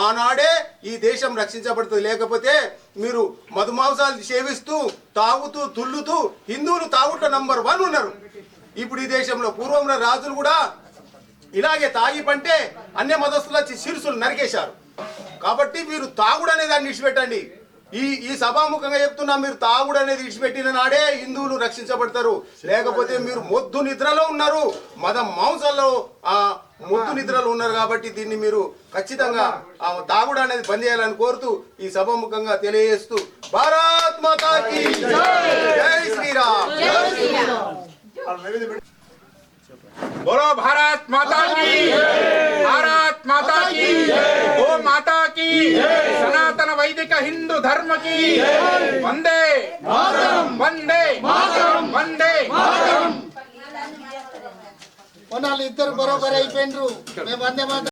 ఆనాడే ఈ దేశం రక్షించబడుతుంది. లేకపోతే మీరు మధుమాంసాలు సేవిస్తూ తాగుతూ తుల్లుతూ హిందువులు తాగుట నంబర్ 1 ఉన్నారు ఇప్పుడు ఈ దేశంలో. పూర్వంలో రాజులు కూడా ఇలాగే తాగి పంటే అన్య మతస్థులు వచ్చి శిరసులు నరికేశారు. కాబట్టి మీరు తాగుడు అనే దాన్ని విడిచిపెట్టండి. ఈ సభాముఖంగా చెప్తున్నా, మీరు తాగుడు అనేది విడిచిపెట్టిన నాడే హిందువులు రక్షించబడతారు. లేకపోతే మీరు మొద్దు నిద్రలో ఉన్నారు, మాంసాల్లో మొద్దు నిద్రలో ఉన్నారు. కాబట్టి దీన్ని మీరు ఖచ్చితంగా తాగుడు అనేది బంద్ చేయాలని కోరుతూ ఈ సభాముఖంగా తెలియజేస్తూ భారత్ మాతా కీ జై శ్రీరామ్. बोलो भारत माता की, भारत माता की, गो माता की, सनातन वैदिक हिंदू धर्म की वंदे वंदे वंदे. వాళ్ళు ఇద్దరు బరోబర్ అయిపోయినరు. మేము వందే మాతరం